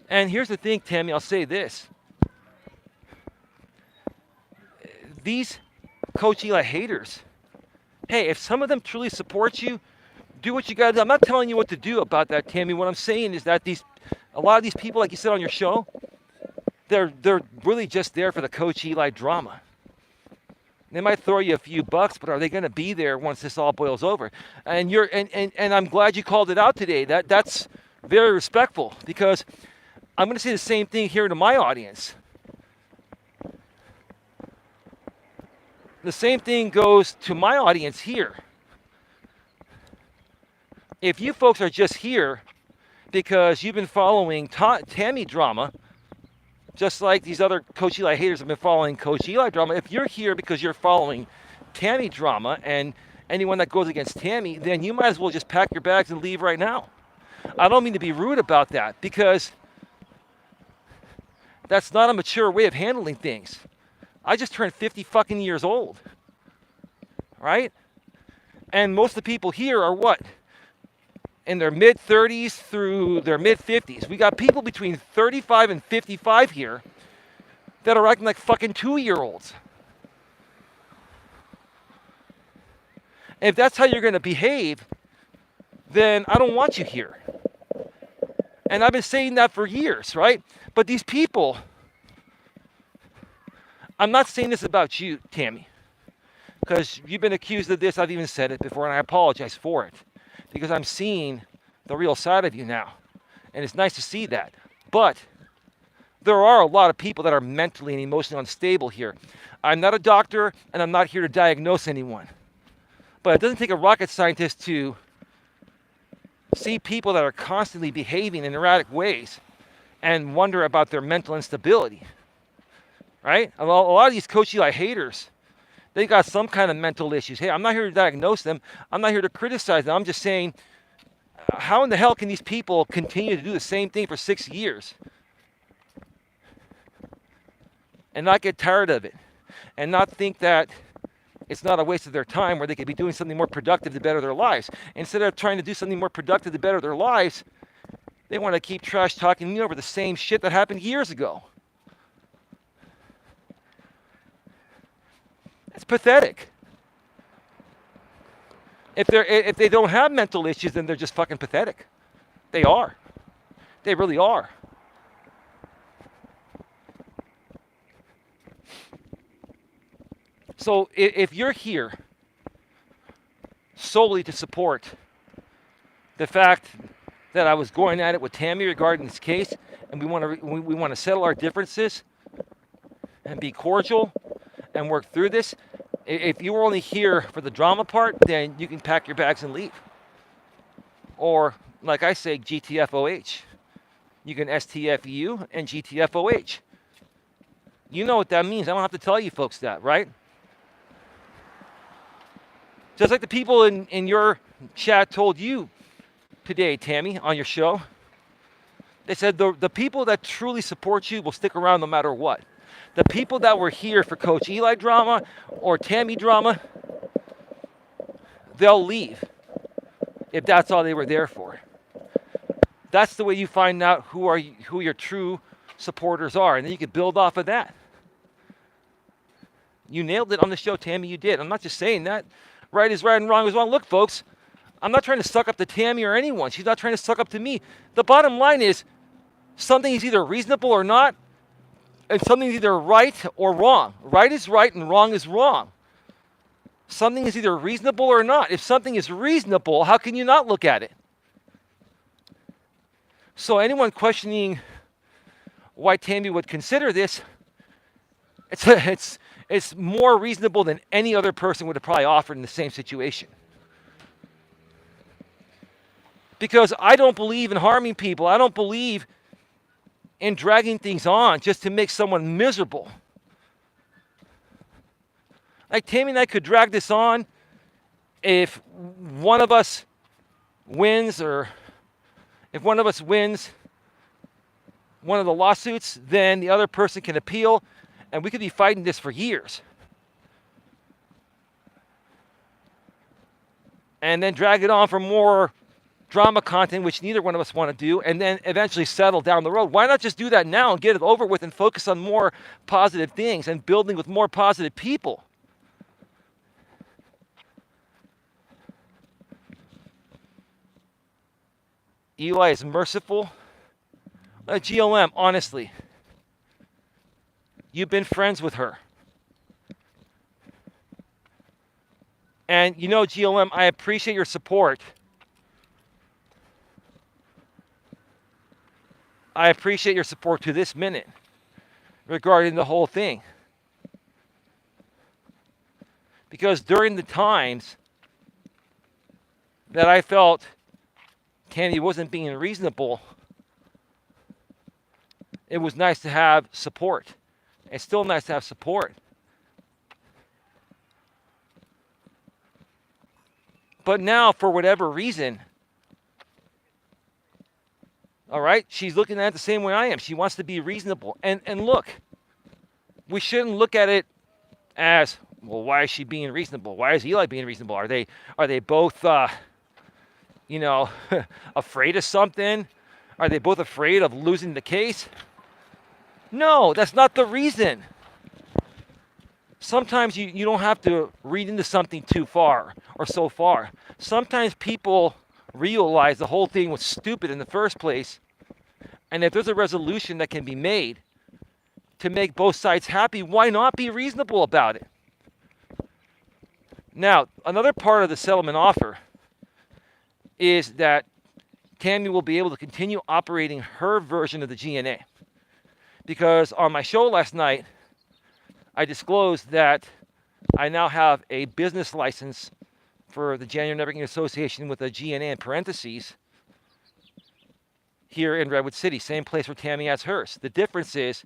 And here's the thing, Tami, I'll say this. These Coach Eli haters, hey, if some of them truly support you, do what you got to do. I'm not telling you what to do about that, Tami. What I'm saying is that a lot of these people, like you said on your show, they're really just there for the Coach Eli drama. They might throw you a few bucks, but are they going to be there once this all boils over? And I'm glad you called it out today. That's very respectful, because I'm going to say the same thing here to my audience. The same thing goes to my audience here. If you folks are just here because you've been following Tami drama, just like these other Coach Eli haters have been following Coach Eli drama, if you're here because you're following Tami drama and anyone that goes against Tami, then you might as well just pack your bags and leave right now. I don't mean to be rude about that, because that's not a mature way of handling things. I just turned 50 fucking years old, right? And most of the people here are what? In their mid-30s through their mid-50s. We got people between 35 and 55 here that are acting like fucking 2-year-olds. If that's how you're going to behave, then I don't want you here. And I've been saying that for years, right? But these people, I'm not saying this about you, Tami, because you've been accused of this. I've even said it before, and I apologize for it, because I'm seeing the real side of you now. And it's nice to see that. But there are a lot of people that are mentally and emotionally unstable here. I'm not a doctor, and I'm not here to diagnose anyone. But it doesn't take a rocket scientist to see people that are constantly behaving in erratic ways and wonder about their mental instability. Right? A lot of these Coach Eli haters, they got some kind of mental issues. Hey, I'm not here to diagnose them. I'm not here to criticize them. I'm just saying, how in the hell can these people continue to do the same thing for 6 years and not get tired of it and not think that it's not a waste of their time, where they could be doing something more productive to better their lives? Instead of trying to do something more productive to better their lives, they want to keep trash talking me over the same shit that happened years ago. It's pathetic. If they don't have mental issues, then they're just fucking pathetic. They are. They really are. So if you're here solely to support the fact that I was going at it with Tami regarding this case, and we want to settle our differences and be cordial and work through this, if you were only here for the drama part, then you can pack your bags and leave. Or, like I say, GTFOH. You can STFU and GTFOH. You know what that means. I don't have to tell you folks that, right? Just like the people in your chat told you today, Tami, on your show. They said the people that truly support you will stick around no matter what. The people that were here for Coach Eli drama or Tami drama, they'll leave if that's all they were there for. That's the way you find out who your true supporters are, and then you can build off of that. You nailed it on the show, Tami. You did. I'm not just saying that. Right is right and wrong is wrong. Look, folks, I'm not trying to suck up to Tami or anyone. She's not trying to suck up to me. The bottom line is something is either reasonable or not, and something's either right or wrong. Right is right and wrong is wrong. Something is either reasonable or not. If something is reasonable, how can you not look at it? So anyone questioning why Tami would consider this, it's more reasonable than any other person would have probably offered in the same situation. Because I don't believe in harming people. I don't believe in dragging things on just to make someone miserable. Like Tami and I could drag this on if one of us wins or If one of us wins one of the lawsuits, then the other person can appeal, and we could be fighting this for years. And then drag it on for more drama content, which neither one of us want to do, and then eventually settle down the road. Why not just do that now and get it over with and focus on more positive things and building with more positive people? Eli is merciful. GLM, honestly, you've been friends with her. And you know, GLM, I appreciate your support. I appreciate your support to this minute regarding the whole thing. Because during the times that I felt Tami wasn't being reasonable, it was nice to have support. It's still nice to have support. But now, for whatever reason, all right, she's looking at it the same way I am. She wants to be reasonable. And look, we shouldn't look at it as, well, why is she being reasonable? Why is Eli being reasonable? Are they both, afraid of something? Are they both afraid of losing the case? No, that's not the reason. Sometimes you don't have to read into something too far or so far. Sometimes people realize the whole thing was stupid in the first place, and if there's a resolution that can be made to make both sides happy, why not be reasonable about it? Now, another part of the settlement offer is that Tami will be able to continue operating her version of the GNA. Because on my show last night, I disclosed that I now have a business license for the January Networking Association with a GNA in parentheses here in Redwood City, same place where Tami has hers. The difference is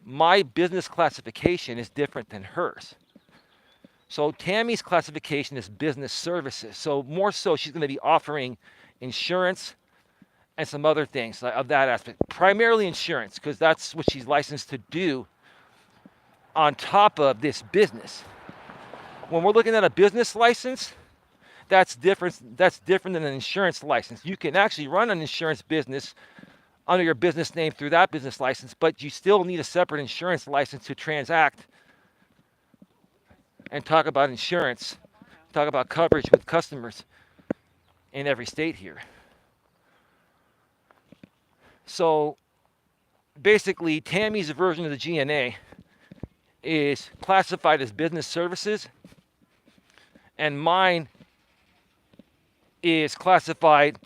my business classification is different than hers. So Tami's classification is business services. So more so, she's going to be offering insurance and some other things of that aspect. Primarily insurance, because that's what she's licensed to do on top of this business. When we're looking at a business license, that's different than an insurance license. You can actually run an insurance business under your business name through that business license, but you still need a separate insurance license to transact and talk about insurance, talk about coverage with customers in every state here. So basically, Tami's version of the GNA is classified as business services, and mine is classified,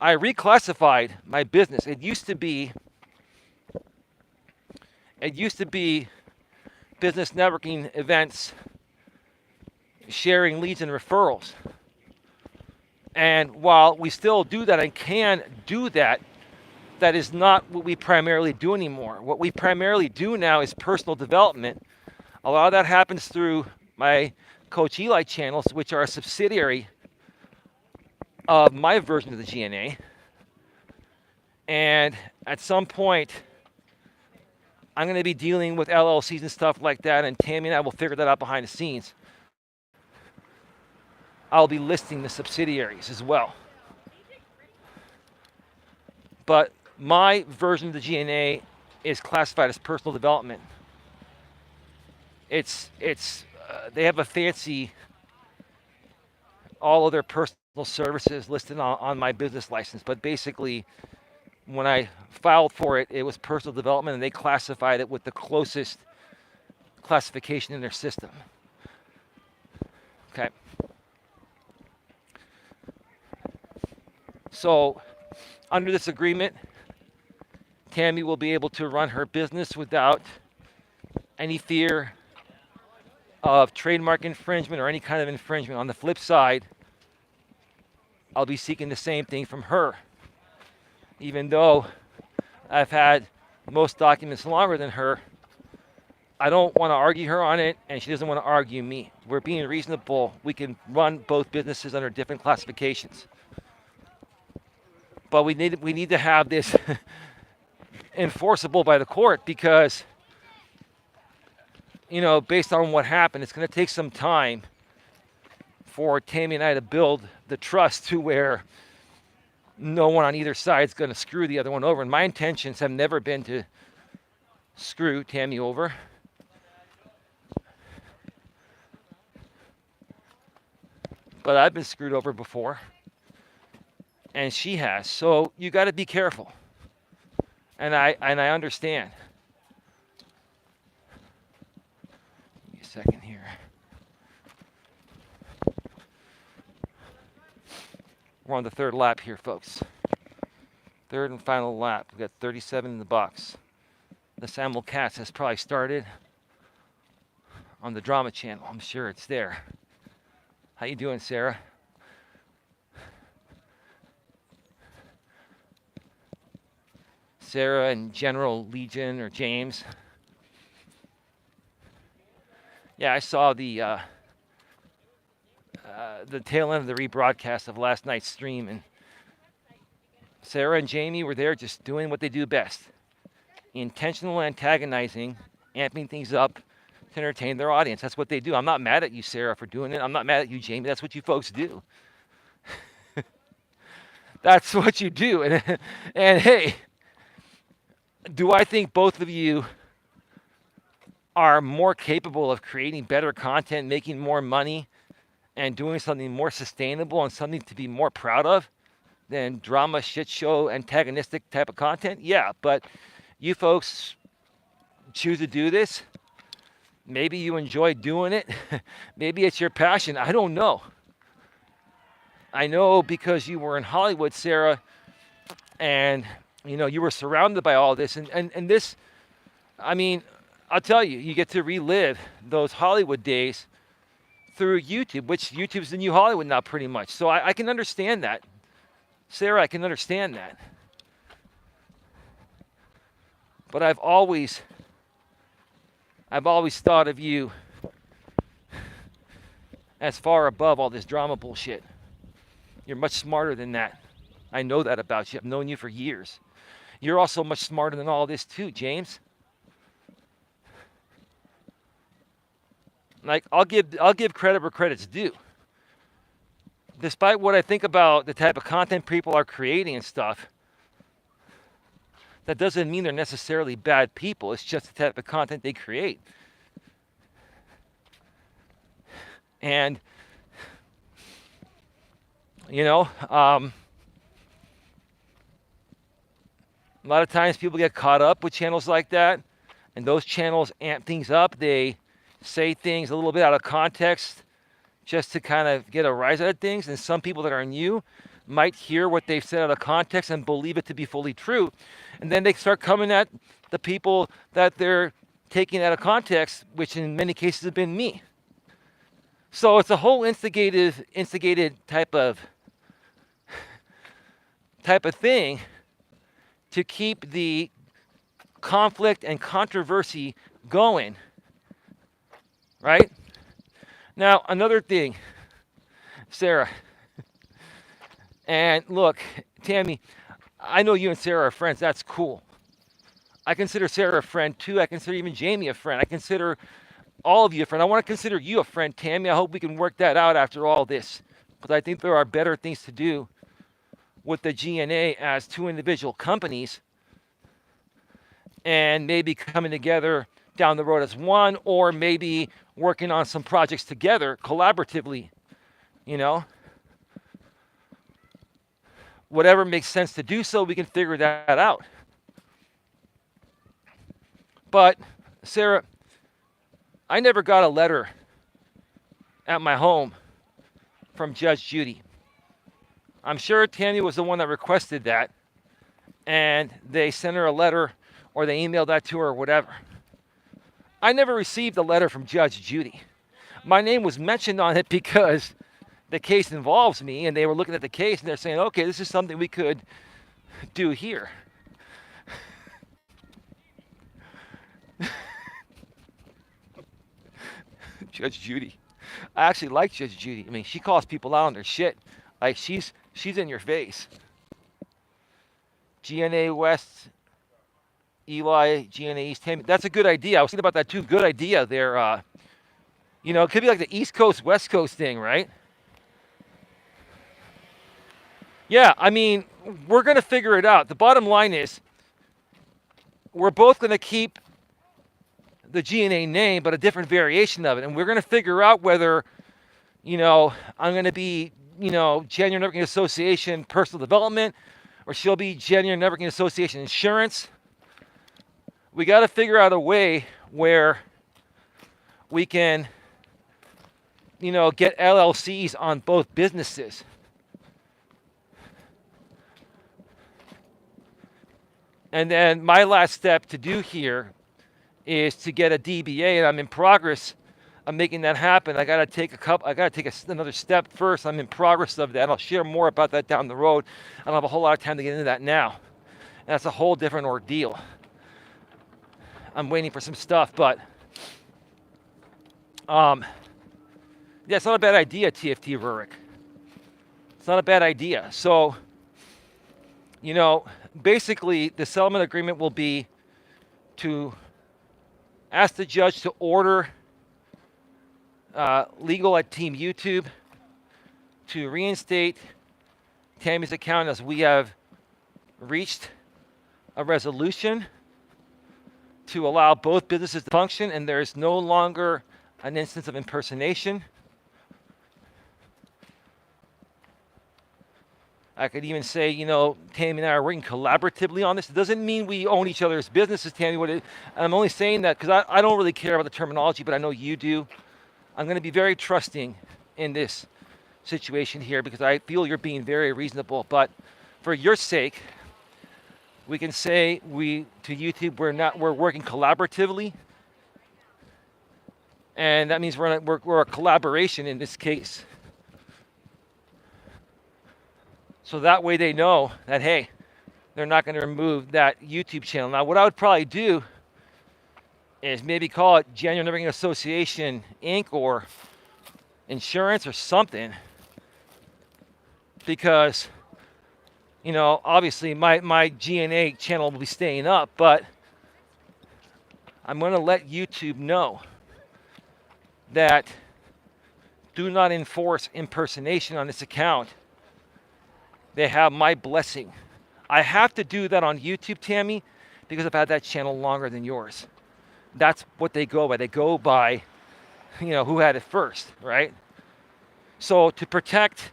I reclassified my business. It used to be business networking events, sharing leads and referrals. And while we still do that and can do that, that is not what we primarily do anymore. What we primarily do now is personal development. A lot of that happens through my Coach Eli channels, which are a subsidiary of my version of the GNA. And at some point, I'm going to be dealing with LLCs and stuff like that, and Tami and I will figure that out behind the scenes. I'll be listing the subsidiaries as well. But my version of the GNA is classified as personal development. They have a fancy, all of their personal services listed on my business license. But basically, when I filed for it, it was personal development, and they classified it with the closest classification in their system. Okay. So, under this agreement, Tami will be able to run her business without any fear of trademark infringement or any kind of infringement. On the flip side, I'll be seeking the same thing from her. Even though I've had most documents longer than her, I don't want to argue her on it, and she doesn't want to argue me. We're being reasonable. We can run both businesses under different classifications. But we need to have this enforceable by the court because, based on what happened, it's going to take some time for Tami and I to build the trust to where no one on either side is going to screw the other one over. And my intentions have never been to screw Tami over. But I've been screwed over before. And she has. So you got to be careful. And I understand. Give me a second here. We're on the third lap here, folks. Third and final lap. We've got 37 in the box. The Samuel Cats has probably started on the drama channel. I'm sure it's there. How you doing, Sarah? Sarah and General Legion or James. Yeah, I saw the tail end of the rebroadcast of last night's stream, and Sarah and Jamie were there just doing what they do best. Intentional antagonizing, amping things up to entertain their audience. That's what they do. I'm not mad at you, Sarah, for doing it. I'm not mad at you, Jamie. That's what you folks do. That's what you do. And hey, do I think both of you are more capable of creating better content, making more money, and doing something more sustainable and something to be more proud of than drama, shit show, antagonistic type of content? Yeah, but you folks choose to do this. Maybe you enjoy doing it. Maybe it's your passion. I don't know. I know because you were in Hollywood, Sarah, and you were surrounded by all this. And this, I mean, I'll tell you, you get to relive those Hollywood days through YouTube, which YouTube's the new Hollywood now pretty much. So I can understand that. Sarah, I can understand that. But I've always thought of you as far above all this drama bullshit. You're much smarter than that. I know that about you. I've known you for years. You're also much smarter than all this too, James. Like, I'll give credit where credit's due. Despite what I think about the type of content people are creating and stuff, that doesn't mean they're necessarily bad people. It's just the type of content they create. And, a lot of times people get caught up with channels like that, and those channels amp things up. They say things a little bit out of context just to kind of get a rise out of things. And some people that are new might hear what they've said out of context and believe it to be fully true. And then they start coming at the people that they're taking out of context, which in many cases have been me. So it's a whole instigated type of thing to keep the conflict and controversy going. Right? Now, another thing, Sarah, and look, Tami, I know you and Sarah are friends. That's cool. I consider Sarah a friend too. I consider even Jamie a friend. I consider all of you a friend. I want to consider you a friend, Tami. I hope we can work that out after all this. But I think there are better things to do with the GNA as two individual companies and maybe coming together down the road as one, or maybe working on some projects together collaboratively, whatever makes sense to do so, we can figure that out. But Sarah, I never got a letter at my home from Judge Judy. I'm sure Tami was the one that requested that, and they sent her a letter or they emailed that to her or whatever. I never received a letter from Judge Judy. My name was mentioned on it because the case involves me, and they were looking at the case and they're saying, okay, this is something we could do here. Judge Judy. I actually like Judge Judy. I mean, she calls people out on their shit. Like, she's in your face. GNA West, Eli, GNA East, Tami. That's a good idea. I was thinking about that too. Good idea there. It could be like the East Coast, West Coast thing, right? Yeah, I mean, we're going to figure it out. The bottom line is we're both going to keep the GNA name, but a different variation of it. And we're going to figure out whether, I'm going to be, Genuine Networking Association Personal Development, or she'll be Genuine Networking Association Insurance. We got to figure out a way where we can, get LLCs on both businesses. And then my last step to do here is to get a DBA, and I'm in progress of making that happen. I got to take another step first. I'm in progress of that. I'll share more about that down the road. I don't have a whole lot of time to get into that now. And that's a whole different ordeal. I'm waiting for some stuff, but it's not a bad idea, TFT Rurik. It's not a bad idea. So, basically the settlement agreement will be to ask the judge to order legal at Team YouTube to reinstate Tami's account as we have reached a resolution to allow both businesses to function, and there is no longer an instance of impersonation. I could even say, Tami and I are working collaboratively on this. It doesn't mean we own each other's businesses, Tami. I'm only saying that because I don't really care about the terminology, but I know you do. I'm going to be very trusting in this situation here because I feel you're being very reasonable. But for your sake, we can say to YouTube we're working collaboratively, and that means we're a collaboration in this case. So that way they know that, hey, they're not going to remove that YouTube channel. Now, what I would probably do is maybe call it Genuine Networking Association Inc. or insurance or something. Because, obviously my GNA channel will be staying up, but I'm going to let YouTube know that do not enforce impersonation on this account. They have my blessing. I have to do that on YouTube, Tami, because I've had that channel longer than yours. That's what they go by. They go by, who had it first, right? So to protect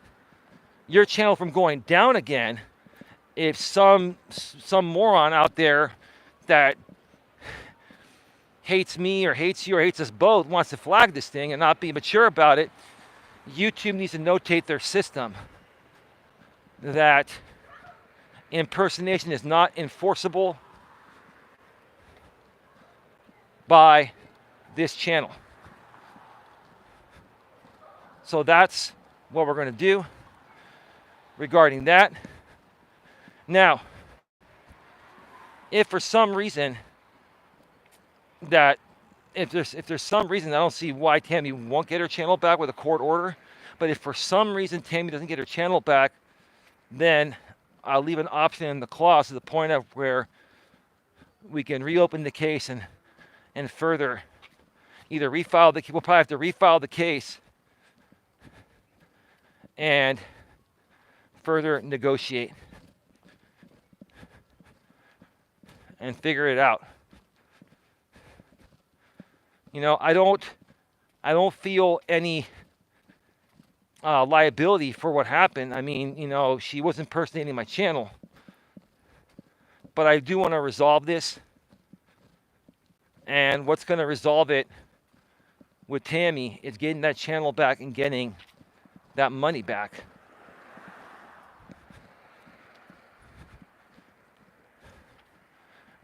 your channel from going down again, if some moron out there that hates me or hates you or hates us both wants to flag this thing and not be mature about it, YouTube needs to notate their system that impersonation is not enforceable by this channel. So that's what we're going to do regarding that. Now, if for some reason if there's some reason, I don't see why Tami won't get her channel back with a court order, but if for some reason Tami doesn't get her channel back, then I'll leave an option in the clause to the point of where we can reopen the case and further either refile the case. We'll probably have to refile the case and further negotiate and figure it out. I don't feel any liability for what happened. I mean, she was impersonating my channel. But I do want to resolve this. And what's going to resolve it with Tami is getting that channel back and getting that money back.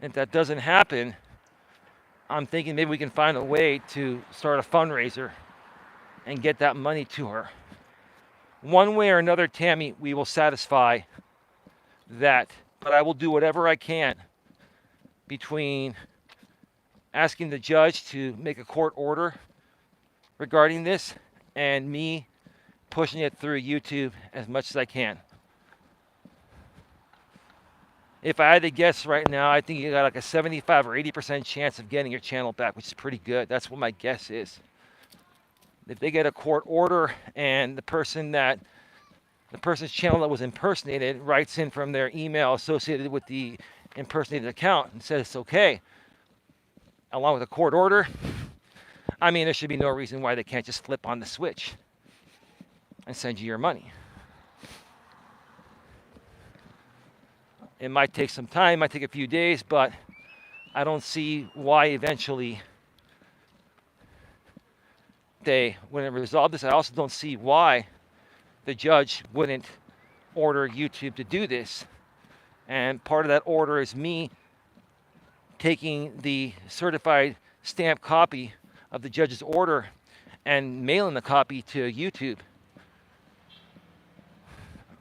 If that doesn't happen, I'm thinking maybe we can find a way to start a fundraiser and get that money to her. One way or another, Tami, we will satisfy that. But I will do whatever I can between asking the judge to make a court order regarding this and me pushing it through YouTube as much as I can. If I had to guess right now, I think you got like a 75 or 80% chance of getting your channel back, which is pretty good. That's what my guess is. If they get a court order and the person's channel that was impersonated writes in from their email associated with the impersonated account and says it's okay, along with a court order, I mean, there should be no reason why they can't just flip on the switch and send you your money. It might take some time, might take a few days, but I don't see why eventually they wouldn't resolve this. I also don't see why the judge wouldn't order YouTube to do this. And part of that order is me taking the certified stamped copy of the judge's order and mailing the copy to YouTube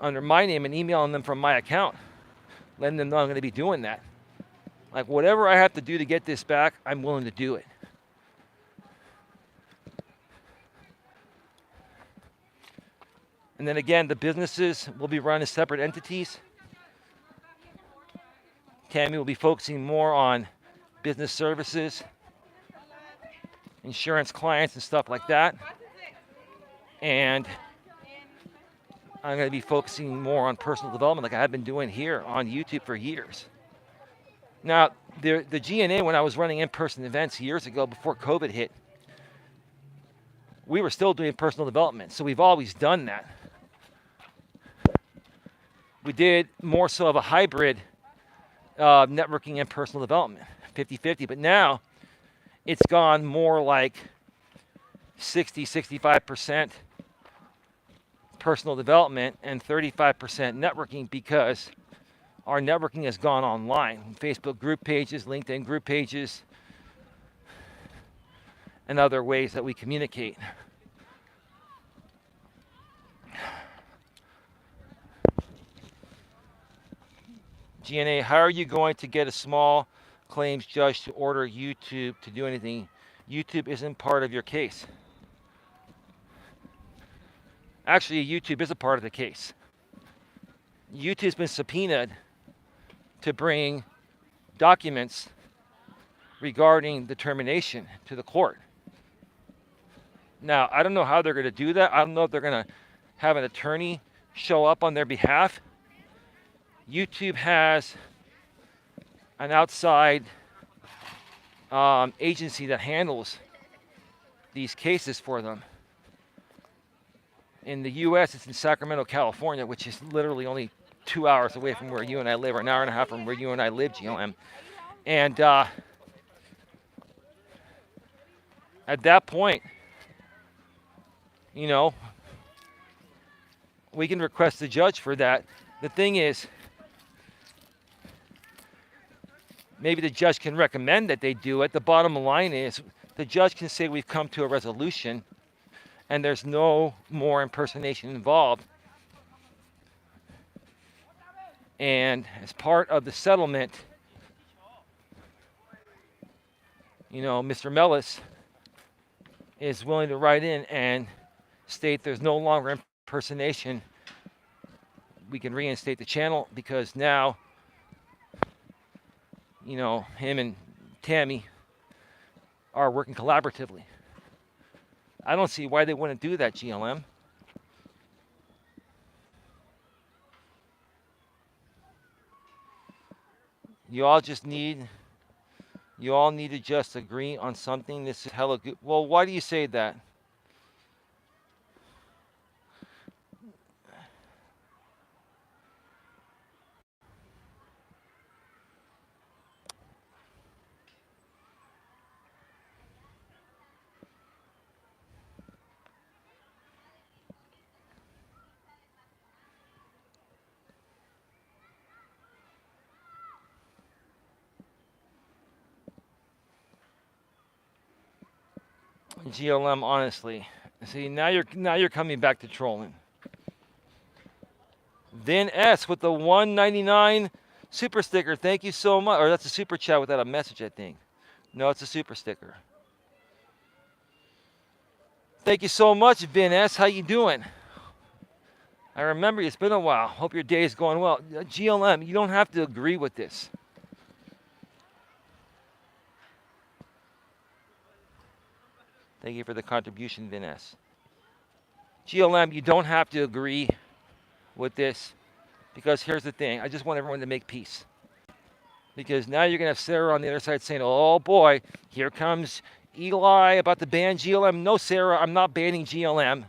under my name and emailing them from my account, letting them know I'm going to be doing that. Like, whatever I have to do to get this back, I'm willing to do it. And then again, the businesses will be run as separate entities. Tami will be focusing more on business services, insurance clients, and stuff like that. And I'm going to be focusing more on personal development like I have been doing here on YouTube for years. Now, the G&A, when I was running in-person events years ago before COVID hit, we were still doing personal development. So we've always done that. We did more so of a hybrid networking and personal development, 50-50. But now it's gone more like 65% personal development and 35% networking, because our networking has gone online. Facebook group pages, LinkedIn group pages, and other ways that we communicate. GNA, how are you going to get a small claims judge to order YouTube to do anything? YouTube isn't part of your case. Actually, YouTube is a part of the case. YouTube's been subpoenaed to bring documents regarding the termination to the court. Now, I don't know how they're going to do that. I don't know if they're going to have an attorney show up on their behalf. YouTube has an outside agency that handles these cases for them. In the U.S., it's in Sacramento, California, which is literally only 2 hours away from where you and I live, or an hour and a half from where you and I live, GLM. And at that point, you know, we can request the judge for that. The thing is, maybe the judge can recommend that they do it. The bottom line is the judge can say we've come to a resolution and there's no more impersonation involved. And as part of the settlement, you know, Mr. Melas is willing to write in and state there's no longer impersonation. We can reinstate the channel because now, you know, him and Tami are working collaboratively. I don't see why they wouldn't do that, GLM. You all need to just agree on something. This is hella good. Well, why do you say that? GLM, honestly. See, now you're coming back to trolling. Vin S with the $1.99 super sticker. Thank you so much. Or that's a super chat without a message, I think. No, it's a super sticker. Thank you so much, Vin S. How you doing? I remember you. It's been a while. Hope your day is going well. GLM, you don't have to agree with this. Thank you for the contribution, Viness. GLM, you don't have to agree with this because here's the thing. I just want everyone to make peace. Because now you're going to have Sarah on the other side saying, oh boy, here comes Eli about to ban GLM. No, Sarah, I'm not banning GLM.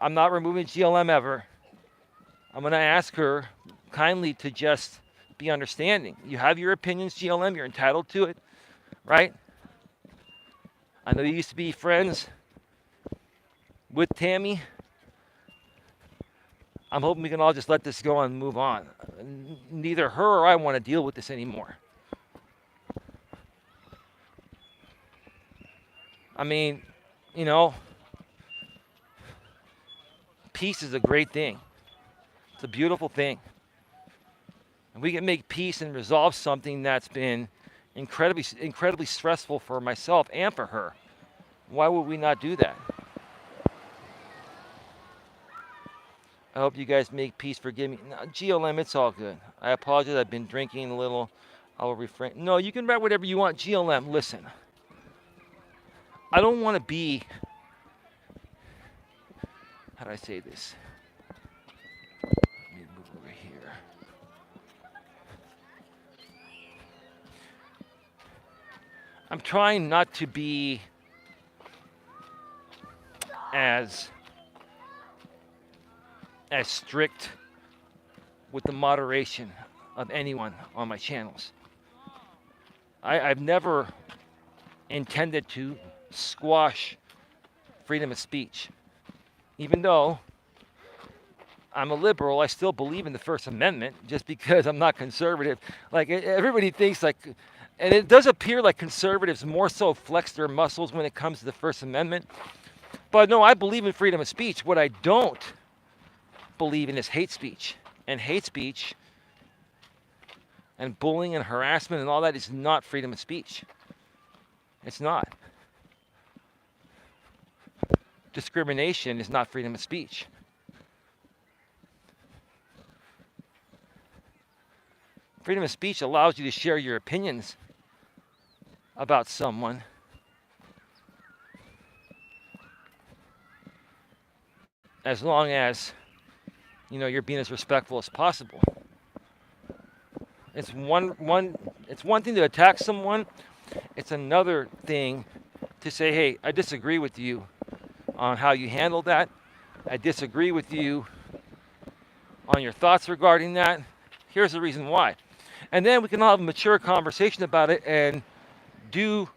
I'm not removing GLM ever. I'm going to ask her kindly to just be understanding. You have your opinions, GLM. You're entitled to it, right? I know you used to be friends with Tami. I'm hoping we can all just let this go and move on. Neither her or I want to deal with this anymore. I mean, you know, peace is a great thing. It's a beautiful thing. And we can make peace and resolve something that's been incredibly stressful for myself and for her. Why would we not do that? I hope you guys make peace. Forgive me. No, GLM, it's all good. I apologize. I've been drinking a little. I will refrain. No, you can write whatever you want. GLM, listen. I don't want to be. How do I say this? Let me move over here. I'm trying not to be as strict with the moderation of anyone on my channels. I've never intended to squash freedom of speech. Even though I'm a liberal, I still believe in the First Amendment just because I'm not conservative. Like everybody thinks like, and it does appear like conservatives more so flex their muscles when it comes to the First Amendment. But no, I believe in freedom of speech. What I don't believe in is hate speech. And hate speech and bullying and harassment and all that is not freedom of speech. It's not. Discrimination is not freedom of speech. Freedom of speech allows you to share your opinions about someone. As long as, you know, you're being as respectful as possible. It's one thing to attack someone. It's another thing to say, hey, I disagree with you on how you handled that. I disagree with you on your thoughts regarding that. Here's the reason why. And then we can all have a mature conversation about it and do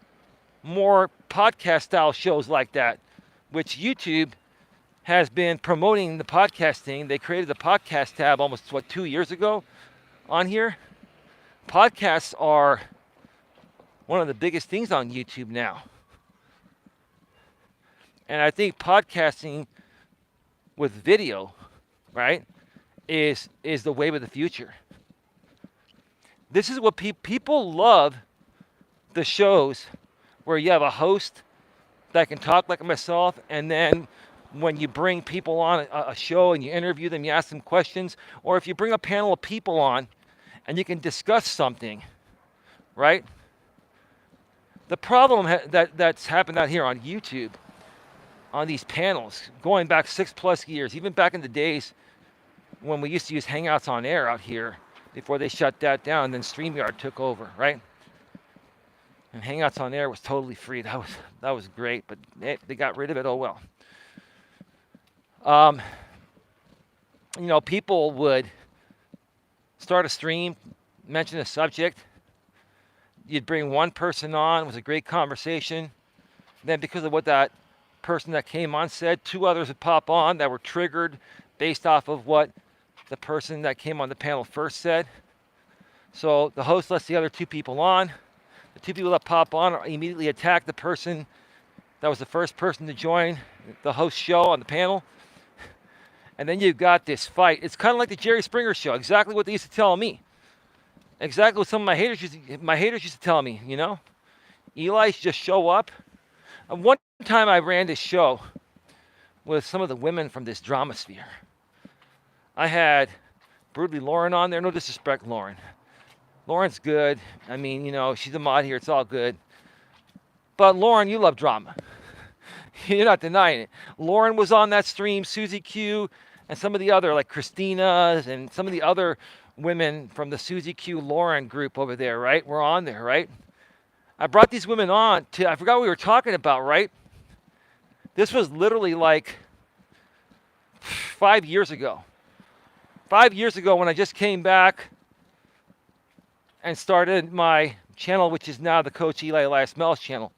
more podcast style shows like that, which YouTube has been promoting the podcasting. They created the podcast tab almost, 2 years ago on here. Podcasts are one of the biggest things on YouTube now. And I think podcasting with video, right, is the wave of the future. This is what people love, the shows where you have a host that can talk like myself, and then when you bring people on a show and you interview them, you ask them questions, or if you bring a panel of people on and you can discuss something, right? The problem that's happened out here on YouTube, on these panels, going back 6+ years, even back in the days when we used to use Hangouts on Air out here, before they shut that down, then StreamYard took over, right? And Hangouts on Air was totally free. That was great, but they got rid of it. Oh well. You know, people would start a stream, mention a subject. You'd bring one person on. It was a great conversation. Then because of what that person that came on said, 2 others would pop on that were triggered based off of what the person that came on the panel first said. So the host lets the other 2 people on. The 2 people that pop on immediately attack the person that was the first person to join the host show on the panel. And then you've got this fight. It's kind of like the Jerry Springer show, exactly what they used to tell me. Exactly what some of my haters used to tell me, you know? Eli just show up. One time I ran this show with some of the women from this drama sphere. I had Brutally Lauren on there. No disrespect, Lauren. Lauren's good. I mean, she's a mod here. It's all good. But Lauren, you love drama. You're not denying it. Lauren was on that stream, Susie Q, and some of the other, like Christina's and some of the other women from the Susie Q Lauren group over there, right? We're on there, right? I brought these women on I forgot what we were talking about, right? This was literally like 5 years ago. 5 years ago when I just came back and started my channel, which is now the Coach Eli Elias Melas channel.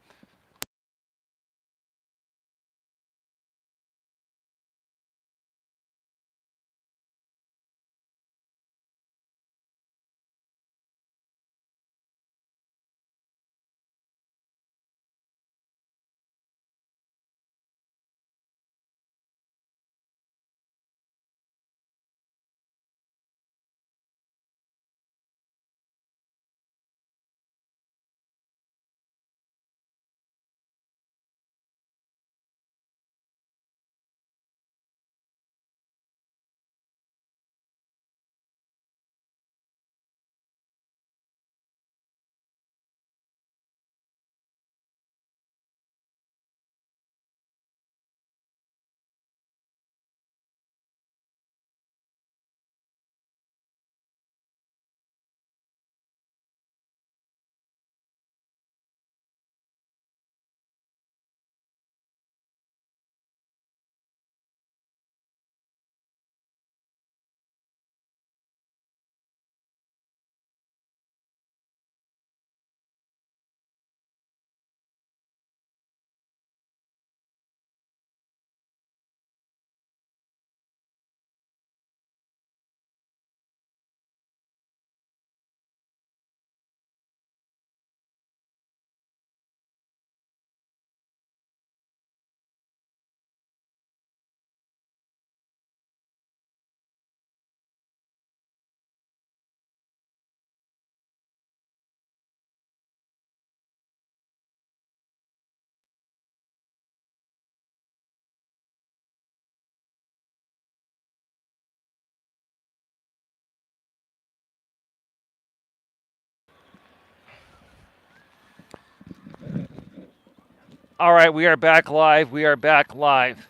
All right, we are back live. We are back live.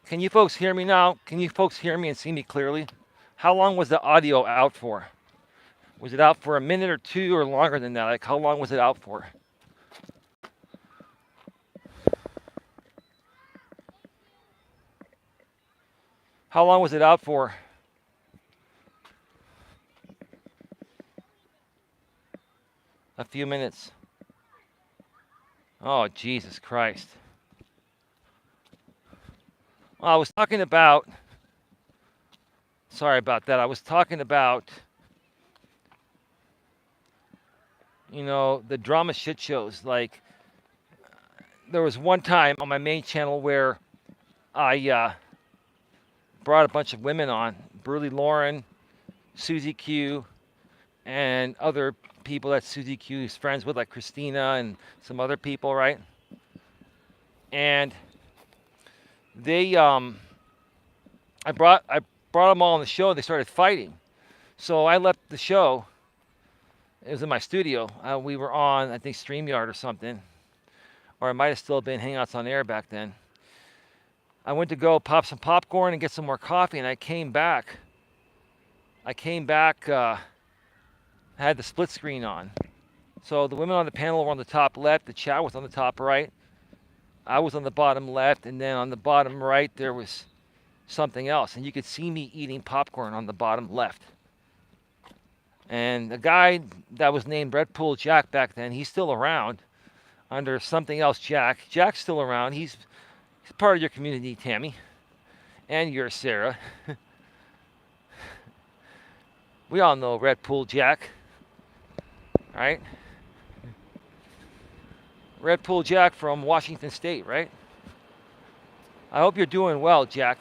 Can you folks hear me now? Can you folks hear me and see me clearly? How long was the audio out for? Was it out for a minute or two or longer than that? Like, how long was it out for? How long was it out for? A few minutes. Oh, Jesus Christ. Well, I was talking about, sorry about that. I was talking about, the drama shit shows. Like, there was one time on my main channel where I brought a bunch of women on, Burley Lauren, Susie Q, and other people that Susie Q is friends with, like Christina and some other people, right? And they, I brought them all on the show, and they started fighting. So I left the show. It was in my studio. We were on, I think, StreamYard or something, or it might have still been Hangouts on Air back then. I went to go pop some popcorn and get some more coffee, and I came back. Had the split screen on. So the women on the panel were on the top left, the chat was on the top right, I was on the bottom left, and then on the bottom right there was something else. And you could see me eating popcorn on the bottom left. And the guy that was named Red Pool Jack back then, he's still around under something else Jack. Jack's still around. He's part of your community, Tami. And yours, Sarah. We all know Red Pool Jack. Right? Red Pool Jack from Washington State, right? I hope you're doing well, Jack.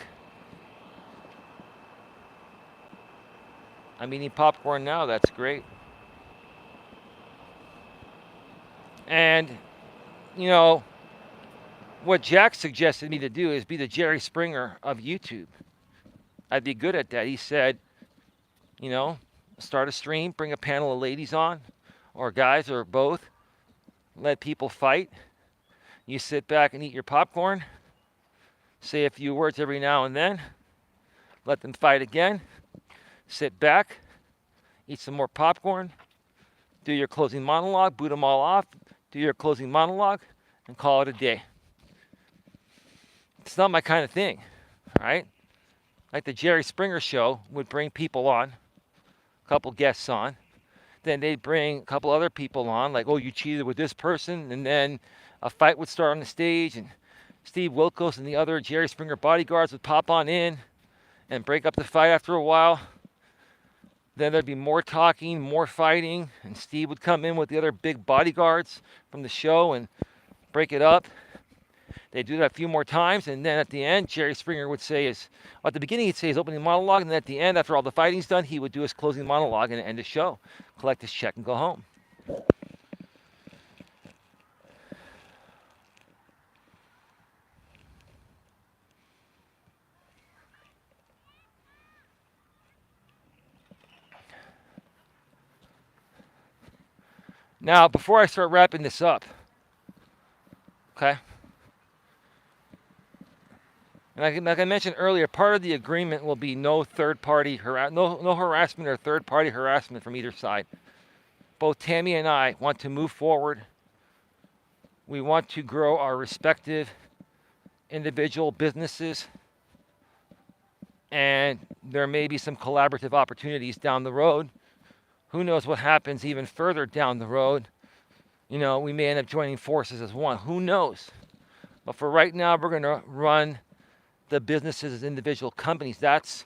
I'm eating popcorn now. That's great. And, what Jack suggested me to do is be the Jerry Springer of YouTube. I'd be good at that. He said, you know, start a stream, bring a panel of ladies on, or guys, or both. Let people fight. You sit back and eat your popcorn. Say a few words every now and then. Let them fight again. Sit back. Eat some more popcorn. Do your closing monologue. Boot them all off. Do your closing monologue. And call it a day. It's not my kind of thing. Right? Like the Jerry Springer show would bring people on. A couple guests on. Then they'd bring a couple other people on. Like, oh, you cheated with this person. And then a fight would start on the stage. And Steve Wilkos and the other Jerry Springer bodyguards would pop on in and break up the fight after a while. Then there'd be more talking, more fighting, and Steve would come in with the other big bodyguards from the show and break it up. They'd do that a few more times, and then at the end, Jerry Springer would say at the beginning he'd say his opening monologue, and then at the end, after all the fighting's done, he would do his closing monologue and end the show, collect his check, and go home. Now, before I start wrapping this up, okay? And like I mentioned earlier, part of the agreement will be no third-party no harassment or third-party harassment from either side. Both Tami and I want to move forward. We want to grow our respective individual businesses, and there may be some collaborative opportunities down the road. Who knows what happens even further down the road? You know, we may end up joining forces as one. Who knows? But for right now, we're going to run the businesses as individual companies. That's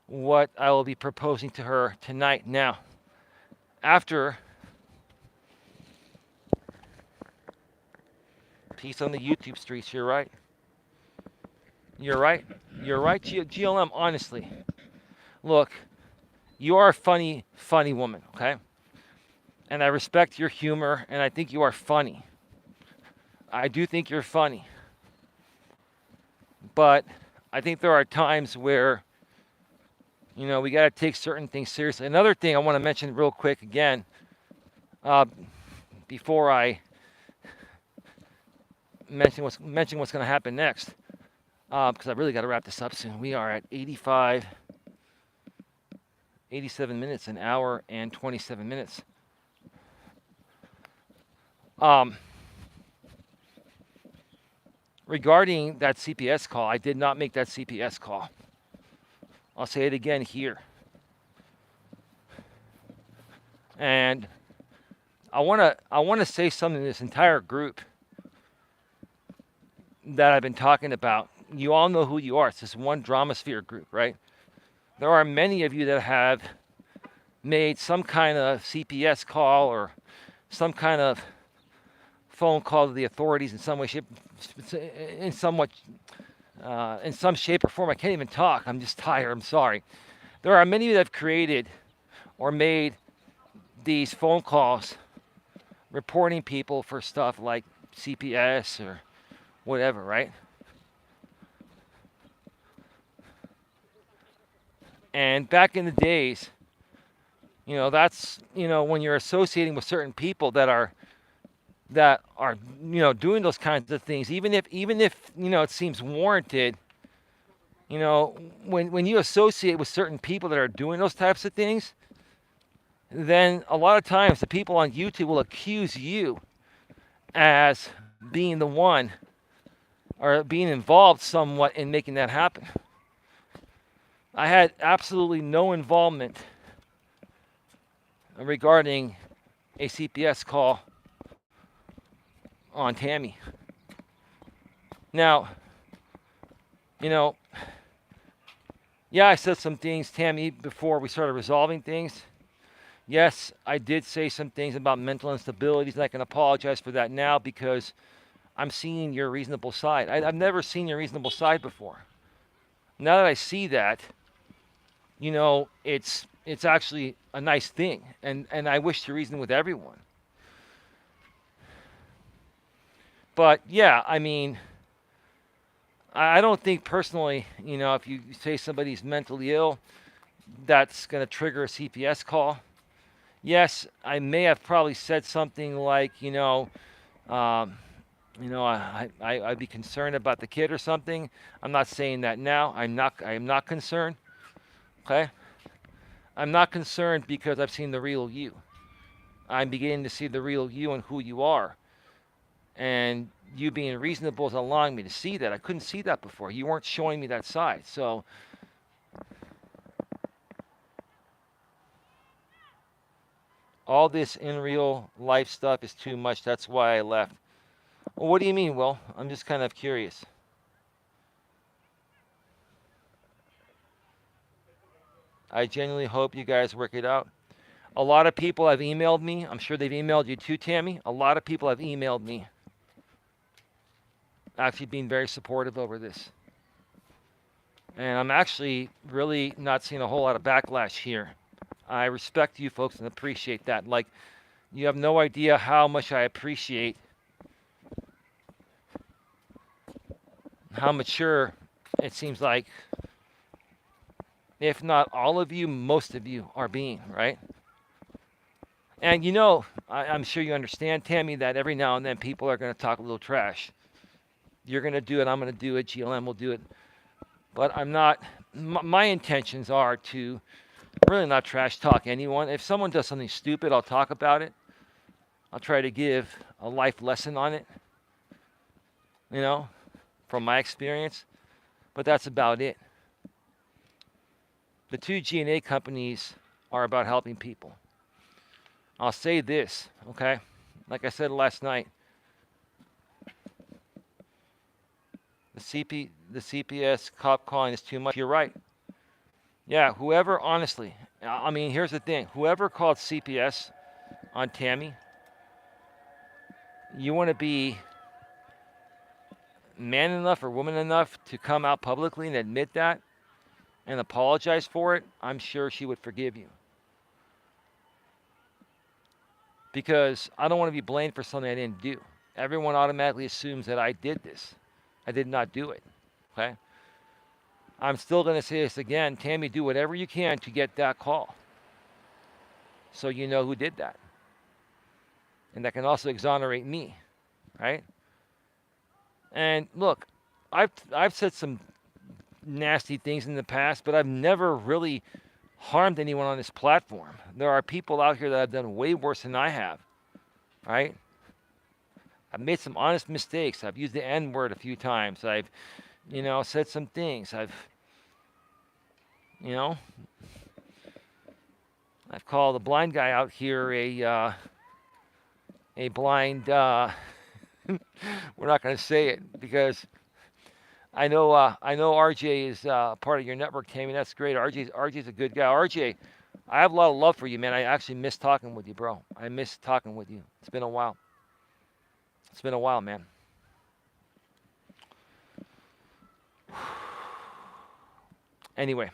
what I will be proposing to her tonight. Now, after peace on the YouTube streets, you're right. You're right. You're right, GLM, honestly. Look, you are a funny woman, okay? And I respect your humor, and I think you are funny. I do think you're funny. But I think there are times where, you know, we got to take certain things seriously. Another thing I want to mention real quick again, before I mention what's going to happen next, because I really got to wrap this up soon. We are at 87 minutes, an hour and 27 minutes. Regarding that CPS call, I did not make that CPS call. I'll say it again here. And I want to say something to this entire group that I've been talking about. You all know who you are. It's this one Dramasphere group, right? There are many of you that have made some kind of CPS call or some kind of phone call to the authorities in some way, shape, in some shape or form. I can't even talk. I'm just tired. I'm sorry. There are many that have created or made these phone calls reporting people for stuff like CPS or whatever, right? And back in the days, you know, that's, you know, when you're associating with certain people that are, you know, doing those kinds of things, even if, you know, it seems warranted, you know, when you associate with certain people that are doing those types of things, then a lot of times the people on YouTube will accuse you as being the one or being involved somewhat in making that happen. I had absolutely no involvement regarding a CPS call on Tami. Now, you know, yeah, I said some things, Tami, before we started resolving things. Yes, I did say some things about mental instabilities, and I can apologize for that now because I'm seeing your reasonable side. I've never seen your reasonable side before. Now that I see that, you know, it's actually a nice thing, and I wish to reason with everyone. But yeah, I mean, I don't think personally, if you say somebody's mentally ill, that's going to trigger a CPS call. Yes, I may have probably said something like, um, I'd be concerned about the kid or something. I'm not saying that now. I am not concerned. Okay? I'm not concerned because I've seen the real you. I'm beginning to see the real you and who you are. And you being reasonable is allowing me to see that. I couldn't see that before. You weren't showing me that side. So all this in real life stuff is too much. That's why I left. Well, what do you mean, Will? I'm just kind of curious. I genuinely hope you guys work it out. A lot of people have emailed me. I'm sure they've emailed you too, Tami. A lot of people have emailed me, actually being very supportive over this. And I'm actually really not seeing a whole lot of backlash here. I respect you folks and appreciate that. Like, you have no idea how much I appreciate how mature it seems like, if not all of you, most of you are being, right? And I'm sure you understand, Tami, that every now and then people are going to talk a little trash. You're going to do it, I'm going to do it, GLM will do it. But I'm not, my intentions are to really not trash talk anyone. If someone does something stupid, I'll talk about it. I'll try to give a life lesson on it, from my experience. But that's about it. The two G&A companies are about helping people. I'll say this, okay? Like I said last night, the CPS cop calling is too much. You're right. Yeah, whoever, honestly, I mean, here's the thing. Whoever called CPS on Tami, you want to be man enough or woman enough to come out publicly and admit that and apologize for it. I'm sure she would forgive you. Because I don't want to be blamed for something I didn't do. Everyone automatically assumes that I did this. I did not do it. Okay? I'm still going to say this again. Tami, do whatever you can to get that call, so you know who did that. And that can also exonerate me, right? And look, I've said some nasty things in the past, but I've never really harmed anyone on this platform. There are people out here that have done way worse than I have, right? I've made some honest mistakes. I've used the N-word a few times. I've, said some things. I've called a blind guy out here a blind. We're not going to say it because I know RJ is part of your network, Tami. That's great. RJ's a good guy. RJ, I have a lot of love for you, man. I actually miss talking with you, bro. I miss talking with you. It's been a while. It's been a while, man. Anyway.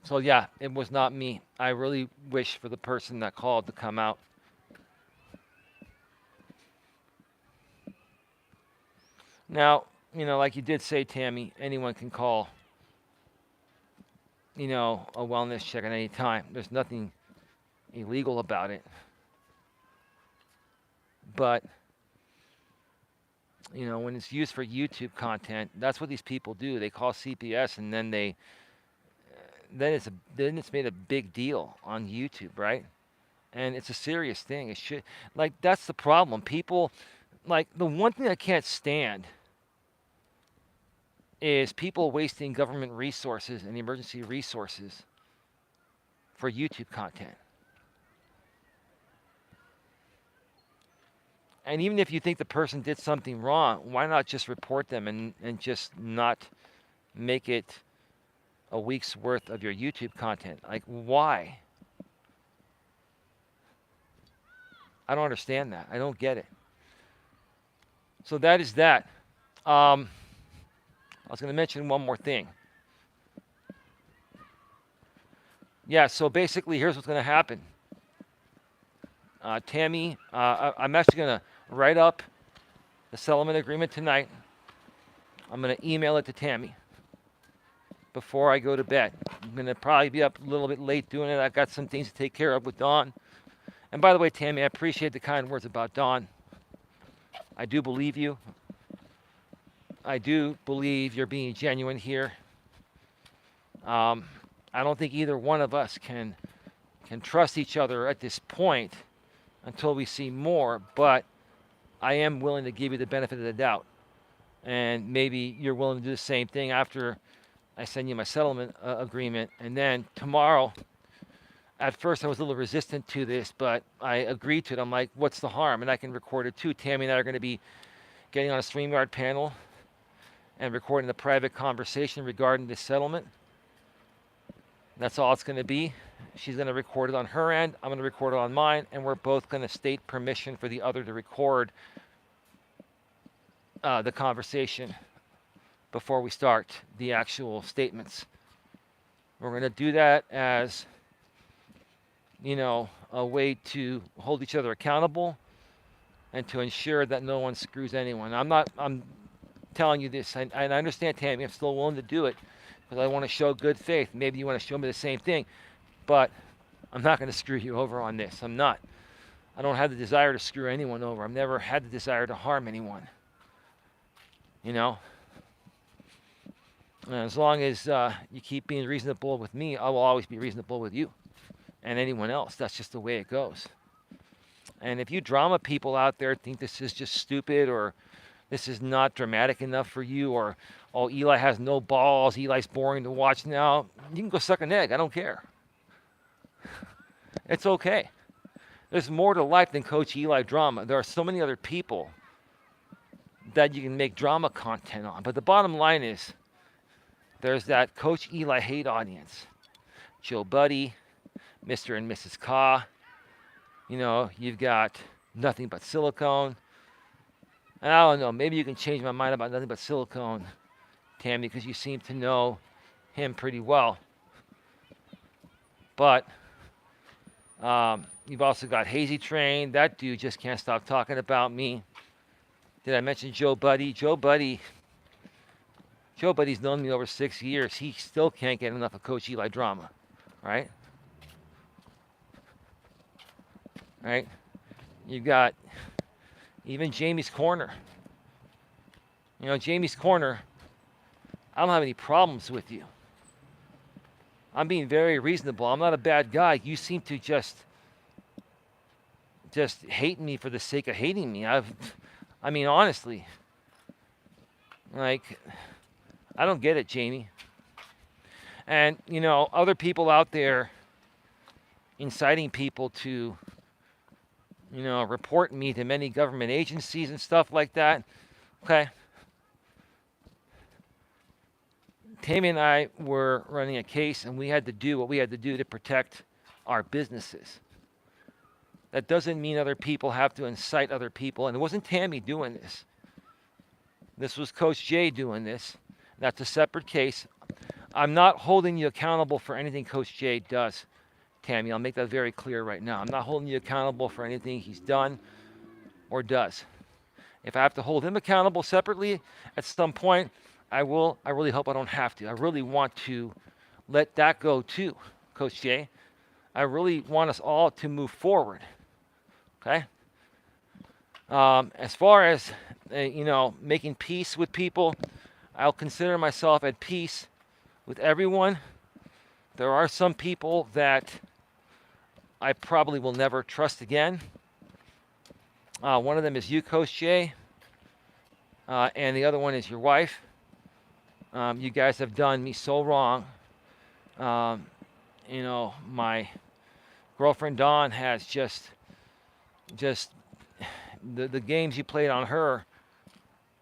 So yeah, it was not me. I really wish for the person that called to come out. Now, like you did say, Tami, anyone can call, a wellness check at any time. There's nothing illegal about it. But, when it's used for YouTube content, that's what these people do. They call CPS and then then it's made a big deal on YouTube, right? And it's a serious thing. It should, that's the problem. People, the one thing I can't stand is people wasting government resources and emergency resources for YouTube content. And even if you think the person did something wrong, why not just report them and just not make it a week's worth of your YouTube content? Why? I don't understand that. I don't get it. So that is that. I was going to mention one more thing. Yeah, so basically, here's what's going to happen. Tami, I'm actually going to write up the settlement agreement tonight. I'm going to email it to Tami before I go to bed. I'm going to probably be up a little bit late doing it. I've got some things to take care of with Dawn. And by the way, Tami, I appreciate the kind words about Dawn. I do believe you. I do believe you're being genuine here. I don't think either one of us can trust each other at this point until we see more, but I am willing to give you the benefit of the doubt. And maybe you're willing to do the same thing after I send you my settlement agreement. And then tomorrow, at first I was a little resistant to this, but I agreed to it. I'm like, what's the harm? And I can record it too. Tami and I are going to be getting on a StreamYard panel and recording a private conversation regarding this settlement. That's all it's going to be. She's going to record it on her end. I'm going to record it on mine, and we're both going to state permission for the other to record the conversation before we start the actual statements. We're going to do that as, a way to hold each other accountable and to ensure that no one screws anyone. I'm telling you this, and I understand, Tami, I'm still willing to do it because I want to show good faith. Maybe you want to show me the same thing, but I'm not going to screw you over on this. I'm not. I don't have the desire to screw anyone over. I've never had the desire to harm anyone. And as long as you keep being reasonable with me, I will always be reasonable with you and anyone else. That's just the way it goes. And if you drama people out there think this is just stupid or this is not dramatic enough for you, or, oh, Eli has no balls, Eli's boring to watch now, you can go suck an egg. I don't care. It's okay. There's more to life than Coach Eli drama. There are so many other people that you can make drama content on. But the bottom line is there's that Coach Eli hate audience. Joe Buddy, Mr. and Mrs. Ka. You've got Nothing But Silicone. And I don't know, maybe you can change my mind about Nothing But Silicone, Tami, because you seem to know him pretty well. But you've also got Hazy Train. That dude just can't stop talking about me. Did I mention Joe Buddy? Joe Buddy's known me over 6 years. He still can't get enough of Coach Eli drama, right? Right? You've got even Jamie's Corner. Jamie's Corner, I don't have any problems with you. I'm being very reasonable. I'm not a bad guy. You seem to just hate me for the sake of hating me. Honestly, I don't get it, Jamie. And, other people out there inciting people to, report me to many government agencies and stuff like that. Okay. Tami and I were running a case, and we had to do what we had to do to protect our businesses. That doesn't mean other people have to incite other people. And it wasn't Tami doing this. This was Coach Jay doing this. That's a separate case. I'm not holding you accountable for anything Coach Jay does, Tami. I'll make that very clear right now. I'm not holding you accountable for anything he's done or does. If I have to hold him accountable separately at some point, I will. I really hope I don't have to. I really want to let that go too, Coach Jay. I really want us all to move forward. Okay? As far as, making peace with people, I'll consider myself at peace with everyone. There are some people that I probably will never trust again. One of them is you, Coach Jay, and the other one is your wife. You guys have done me so wrong. My girlfriend Dawn has just the games you played on her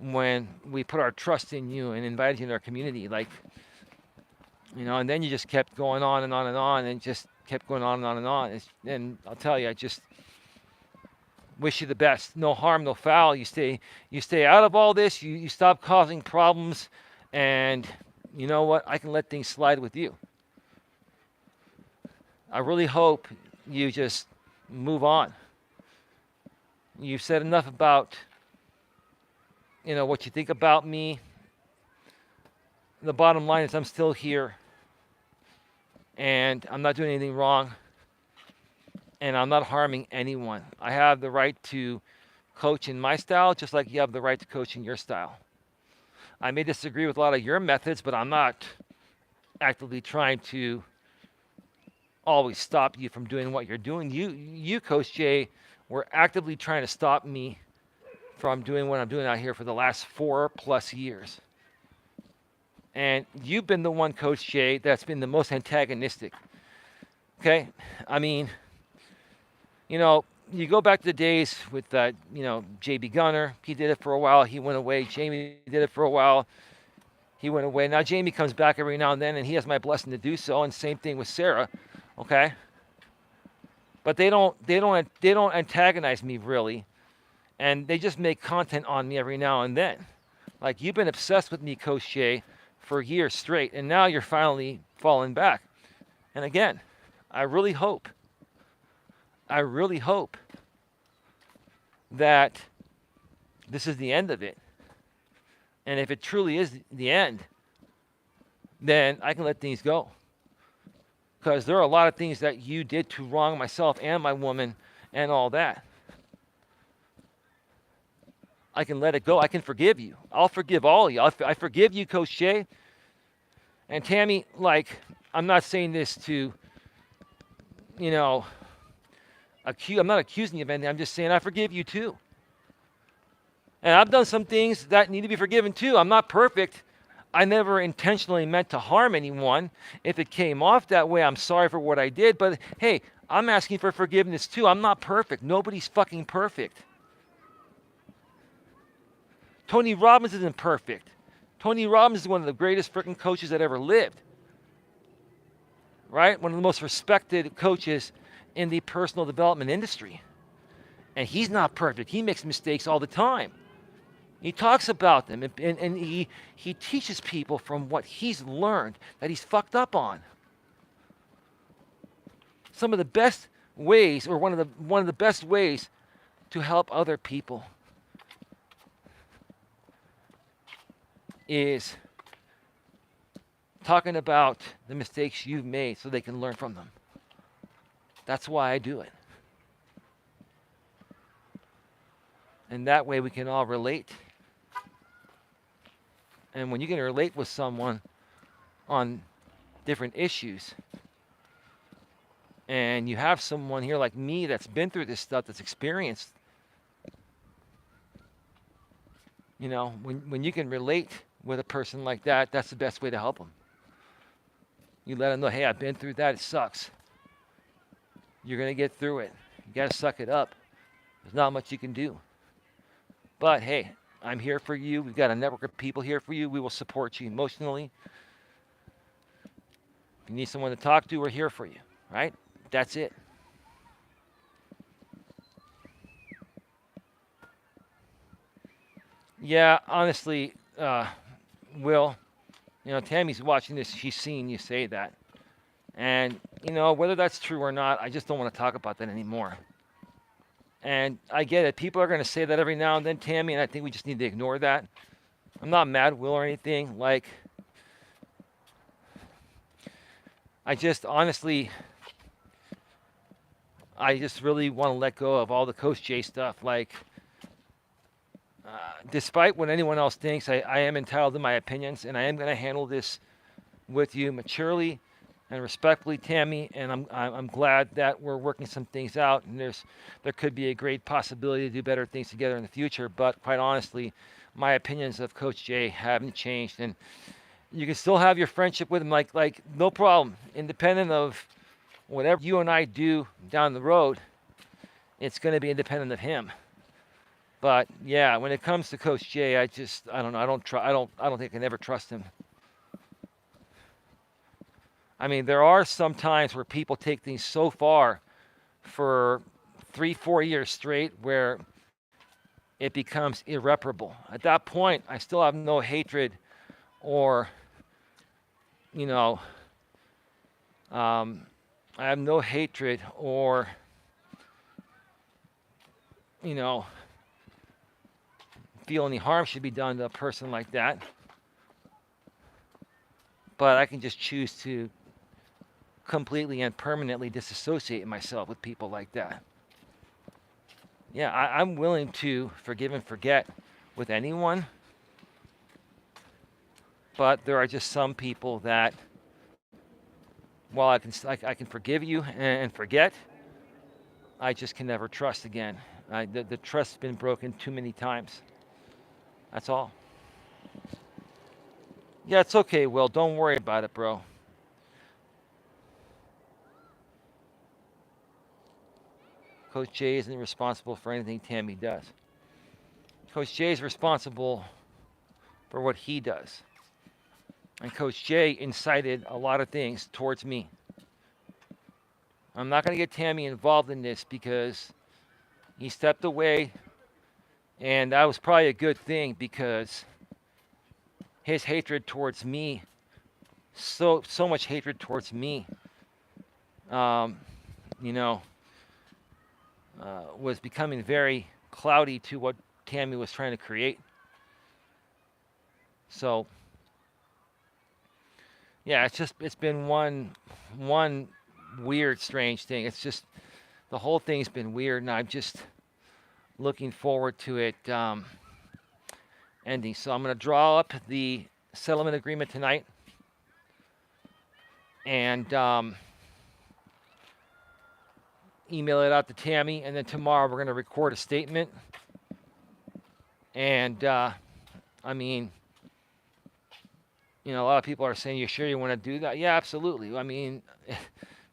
when we put our trust in you and invited you in our community, and then you just kept going on and on and on and just kept going on and on and on. And I'll tell you, I just wish you the best. No harm, no foul. You stay out of all this. You stop causing problems, and you know what? I can let things slide with you. I really hope you just move on. You've said enough about, what you think about me. The bottom line is I'm still here, and I'm not doing anything wrong, and I'm not harming anyone. I have the right to coach in my style, just like you have the right to coach in your style. I may disagree with a lot of your methods, but I'm not actively trying to always stop you from doing what you're doing. You, Coach Jay, were actively trying to stop me from doing what I'm doing out here for the last 4+ years. And you've been the one, Coach Jay, that's been the most antagonistic. Okay? I mean, you go back to the days with, JB Gunner. He did it for a while. He went away. Jamie did it for a while. He went away. Now Jamie comes back every now and then, and he has my blessing to do so. And same thing with Sarah. Okay? But they don't antagonize me really, and they just make content on me every now and then. Like, you've been obsessed with me, Coach Jay, for years straight, and now you're finally falling back. And again, I really hope that this is the end of it. And if it truly is the end, then I can let things go. Because there are a lot of things that you did to wrong myself and my woman and all that. I can let it go. I can forgive you. I'll forgive all of you. I forgive you, Coach Jay. And Tami, I'm not saying this to, I'm not accusing you of anything. I'm just saying I forgive you too. And I've done some things that need to be forgiven too. I'm not perfect. I never intentionally meant to harm anyone. If it came off that way, I'm sorry for what I did. But hey, I'm asking for forgiveness too. I'm not perfect. Nobody's fucking perfect. Tony Robbins isn't perfect. Tony Robbins is one of the greatest freaking coaches that ever lived. Right? One of the most respected coaches in the personal development industry. And he's not perfect. He makes mistakes all the time. He talks about them, and he teaches people from what he's learned that he's fucked up on. Some of the best ways, or one of the best ways to help other people is talking about the mistakes you've made so they can learn from them. That's why I do it. And that way we can all relate. And when you can relate with someone on different issues, and you have someone here like me that's been through this stuff, that's experienced, when you can relate with a person like that, that's the best way to help them. You let them know, hey, I've been through that. It sucks. You're going to get through it. You got to suck it up. There's not much you can do. But hey, I'm here for you. We've got a network of people here for you. We will support you emotionally. If you need someone to talk to, we're here for you, right? That's it. Yeah, honestly, Will, Tami's watching this. She's seen you say that. And, whether that's true or not, I just don't want to talk about that anymore. And I get it. People are going to say that every now and then, Tami, and I think we just need to ignore that. I'm not mad at Will or anything. I just really want to let go of all the Coach J stuff. Despite what anyone else thinks, I am entitled to my opinions, and I am going to handle this with you maturely and respectfully, Tami. And I'm glad that we're working some things out, and there could be a great possibility to do better things together in the future. But quite honestly, my opinions of Coach J haven't changed, and you can still have your friendship with him, like no problem, independent of whatever you and I do down the road. It's going to be independent of him. But yeah, when it comes to Coach J, I don't know. I don't think I can ever trust him. I mean, there are some times where people take things so far for 3-4 years straight where it becomes irreparable. At that point, I still have no hatred or, I have no hatred or you know, feel any harm should be done to a person like that. But I can just choose to completely and permanently disassociate myself with people like that. Yeah, I'm willing to forgive and forget with anyone, but there are just some people that, while I can forgive you and forget, I just can never trust again. The trust's been broken too many times. That's all. Yeah, it's okay, Will. Don't worry about it, bro. Coach Jay isn't responsible for anything Tami does. Coach Jay is responsible for what he does. And Coach Jay incited a lot of things towards me. I'm not going to get Tami involved in this because he stepped away, and that was probably a good thing because his hatred towards me, so much hatred towards me, um, you know, was becoming very cloudy to what Tami was trying to create. So yeah, it's been one weird, strange thing. It's just the whole thing's been weird, and I'm just looking forward to it ending. So I'm going to draw up the settlement agreement tonight, and email it out to Tami, and then tomorrow we're going to record a statement. And I mean, a lot of people are saying, "You sure you want to do that?" Yeah, absolutely. I mean,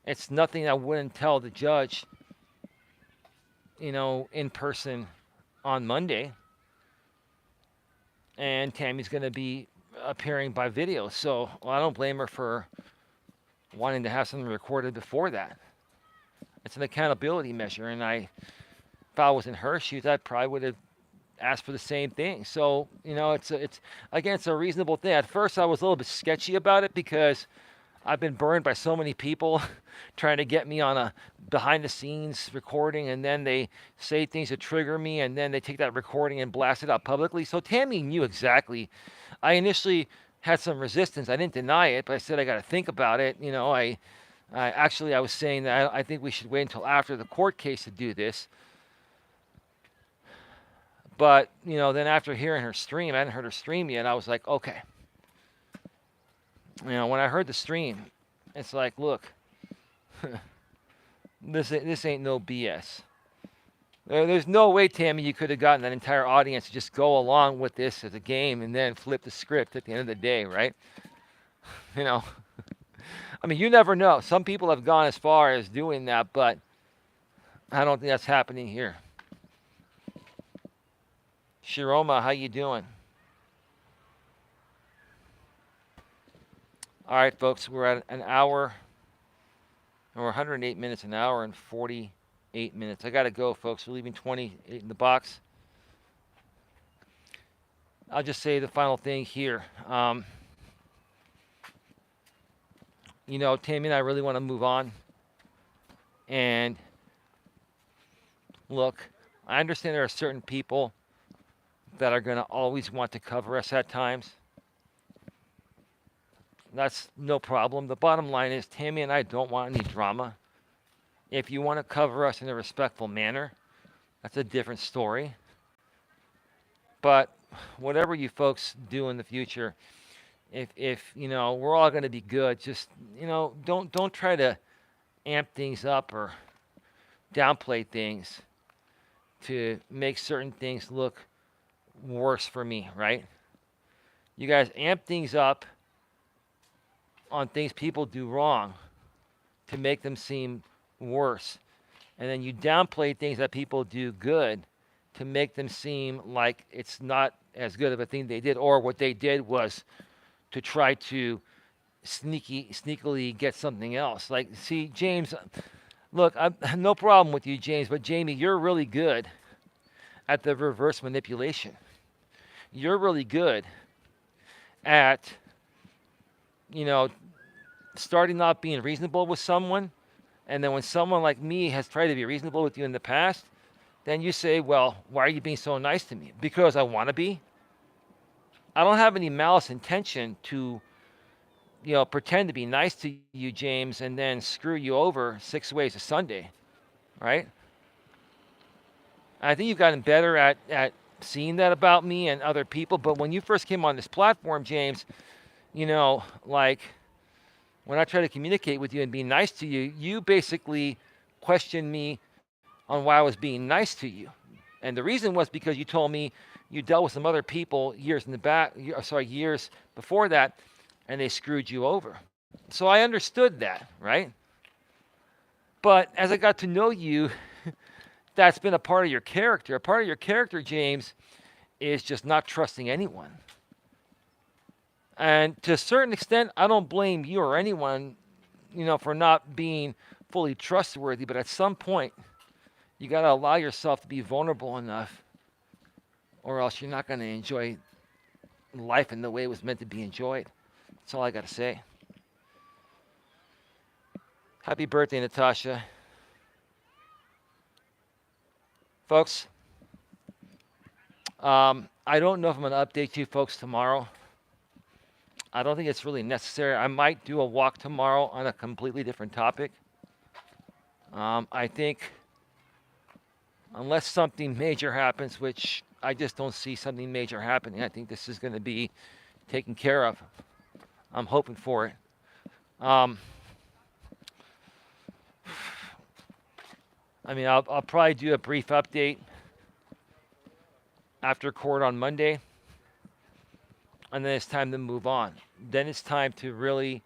it's nothing I wouldn't tell the judge, in person on Monday. And Tami's going to be appearing by video, so I don't blame her for wanting to have something recorded before that. It's an accountability measure, and if I was in her shoes, I probably would have asked for the same thing. So it's a reasonable thing. At first, I was a little bit sketchy about it because I've been burned by so many people trying to get me on a behind the scenes recording, and then they say things that trigger me, and then they take that recording and blast it out publicly. So Tami knew exactly. I initially had some resistance. I didn't deny it, but I said I got to think about it. I was saying that I think we should wait until after the court case to do this. But then after hearing her stream, I hadn't heard her stream yet. I was like, okay. When I heard the stream, it's like, look, this ain't no BS. There's no way, Tami, you could have gotten that entire audience to just go along with this as a game and then flip the script at the end of the day, right? I mean, you never know. Some people have gone as far as doing that, but I don't think that's happening here. Shiroma, how you doing? All right, folks, we're at an hour, or 108 minutes, an hour and 48 minutes. I got to go, folks. We're leaving 28 in the box. I'll just say the final thing here. Tami and I really want to move on. And look, I understand there are certain people that are going to always want to cover us at times. That's no problem. The bottom line is Tami and I don't want any drama. If you want to cover us in a respectful manner, that's a different story. But whatever you folks do in the future, if we're all going to be good, just don't try to amp things up or downplay things to make certain things look worse for me, right? You guys amp things up on things people do wrong to make them seem worse, and then you downplay things that people do good to make them seem like it's not as good of a thing they did, or what they did was to try to sneakily get something else. Like, see, James, look, I have no problem with you, James, but Jamie, you're really good at the reverse manipulation. You're really good at, starting not being reasonable with someone, and then when someone like me has tried to be reasonable with you in the past, then you say, well, why are you being so nice to me? Because I want to be. I don't have any malice intention to, pretend to be nice to you, James, and then screw you over 6 ways a Sunday, right? I think you've gotten better at seeing that about me and other people. But when you first came on this platform, James, like when I try to communicate with you and be nice to you, you basically questioned me on why I was being nice to you. And the reason was because you told me you dealt with some other people years before that, and they screwed you over. So I understood that, right? But as I got to know you, that's been a part of your character. A part of your character, James, is just not trusting anyone. And to a certain extent, I don't blame you or anyone, for not being fully trustworthy. But at some point, you got to allow yourself to be vulnerable enough, or else you're not going to enjoy life in the way it was meant to be enjoyed. That's all I got to say. Happy birthday, Natasha. Folks, I don't know if I'm going to update you folks tomorrow. I don't think it's really necessary. I might do a walk tomorrow on a completely different topic. I think unless something major happens, which I just don't see something major happening, I think this is going to be taken care of. I'm hoping for it. I'll probably do a brief update after court on Monday, and then it's time to move on. Then it's time to really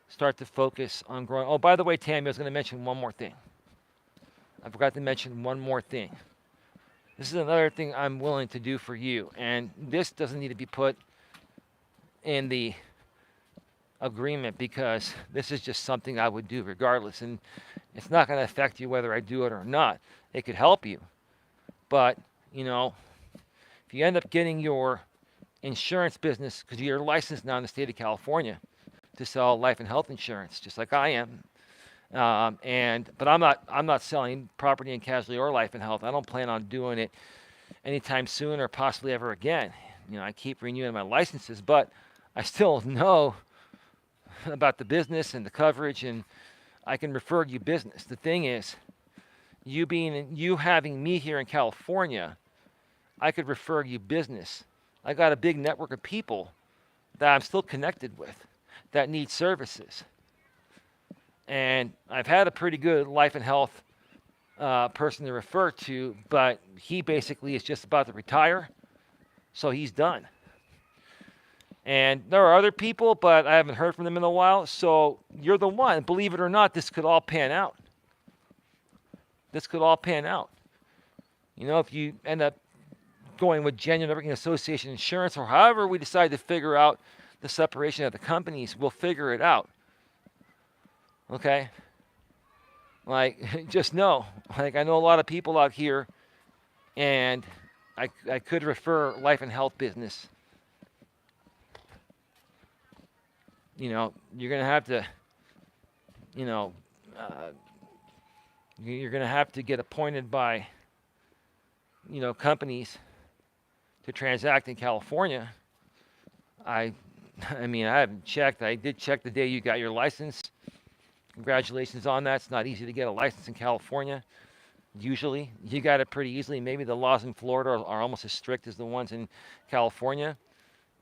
start to focus on growing. Oh, by the way, Tami, I was going to mention one more thing. I forgot to mention one more thing. This is another thing I'm willing to do for you, and this doesn't need to be put in the agreement because this is just something I would do regardless, and it's not going to affect you whether I do it or not. It could help you, but if you end up getting your insurance business, because you're licensed now in the state of California to sell life and health insurance, just like I am, but I'm not selling property and casualty or life and health. I don't plan on doing it anytime soon or possibly ever again. I keep renewing my licenses, but I still know about the business and the coverage, and I can refer you business. The thing is, you having me here in California, I could refer you business. I got a big network of people that I'm still connected with that need services. And I've had a pretty good life and health person to refer to, but he basically is just about to retire, so he's done. And there are other people, but I haven't heard from them in a while, so you're the one. Believe it or not, this could all pan out. This could all pan out. If you end up going with Genuine Networking Association Insurance, or however we decide to figure out the separation of the companies, we'll figure it out. Okay? Just know, I know a lot of people out here, and I could refer life and health business. You're going to have to, you're going to have to get appointed by, companies to transact in California. I haven't checked. I did check the day you got your license. Congratulations on that. It's not easy to get a license in California. Usually, you got it pretty easily. Maybe the laws in Florida are almost as strict as the ones in California.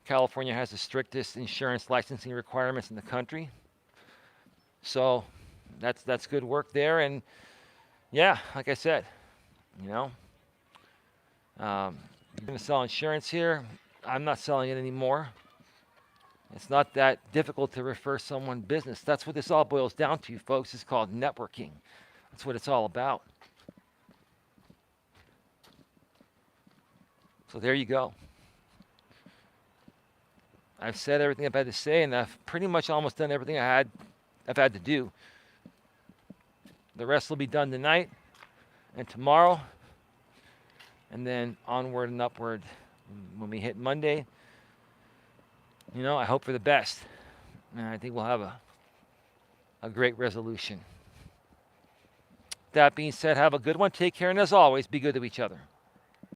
California has the strictest insurance licensing requirements in the country. So that's good work there. And yeah, like I said, you're going to sell insurance here. I'm not selling it anymore. It's not that difficult to refer someone business. That's what this all boils down to, folks. It's called networking. That's what it's all about. So there you go. I've said everything I've had to say, and I've pretty much almost done everything I've had to do. The rest will be done tonight and tomorrow, and then onward and upward when we hit Monday. I hope for the best, and I think we'll have a great resolution. That being said, have a good one. Take care, and as always, be good to each other.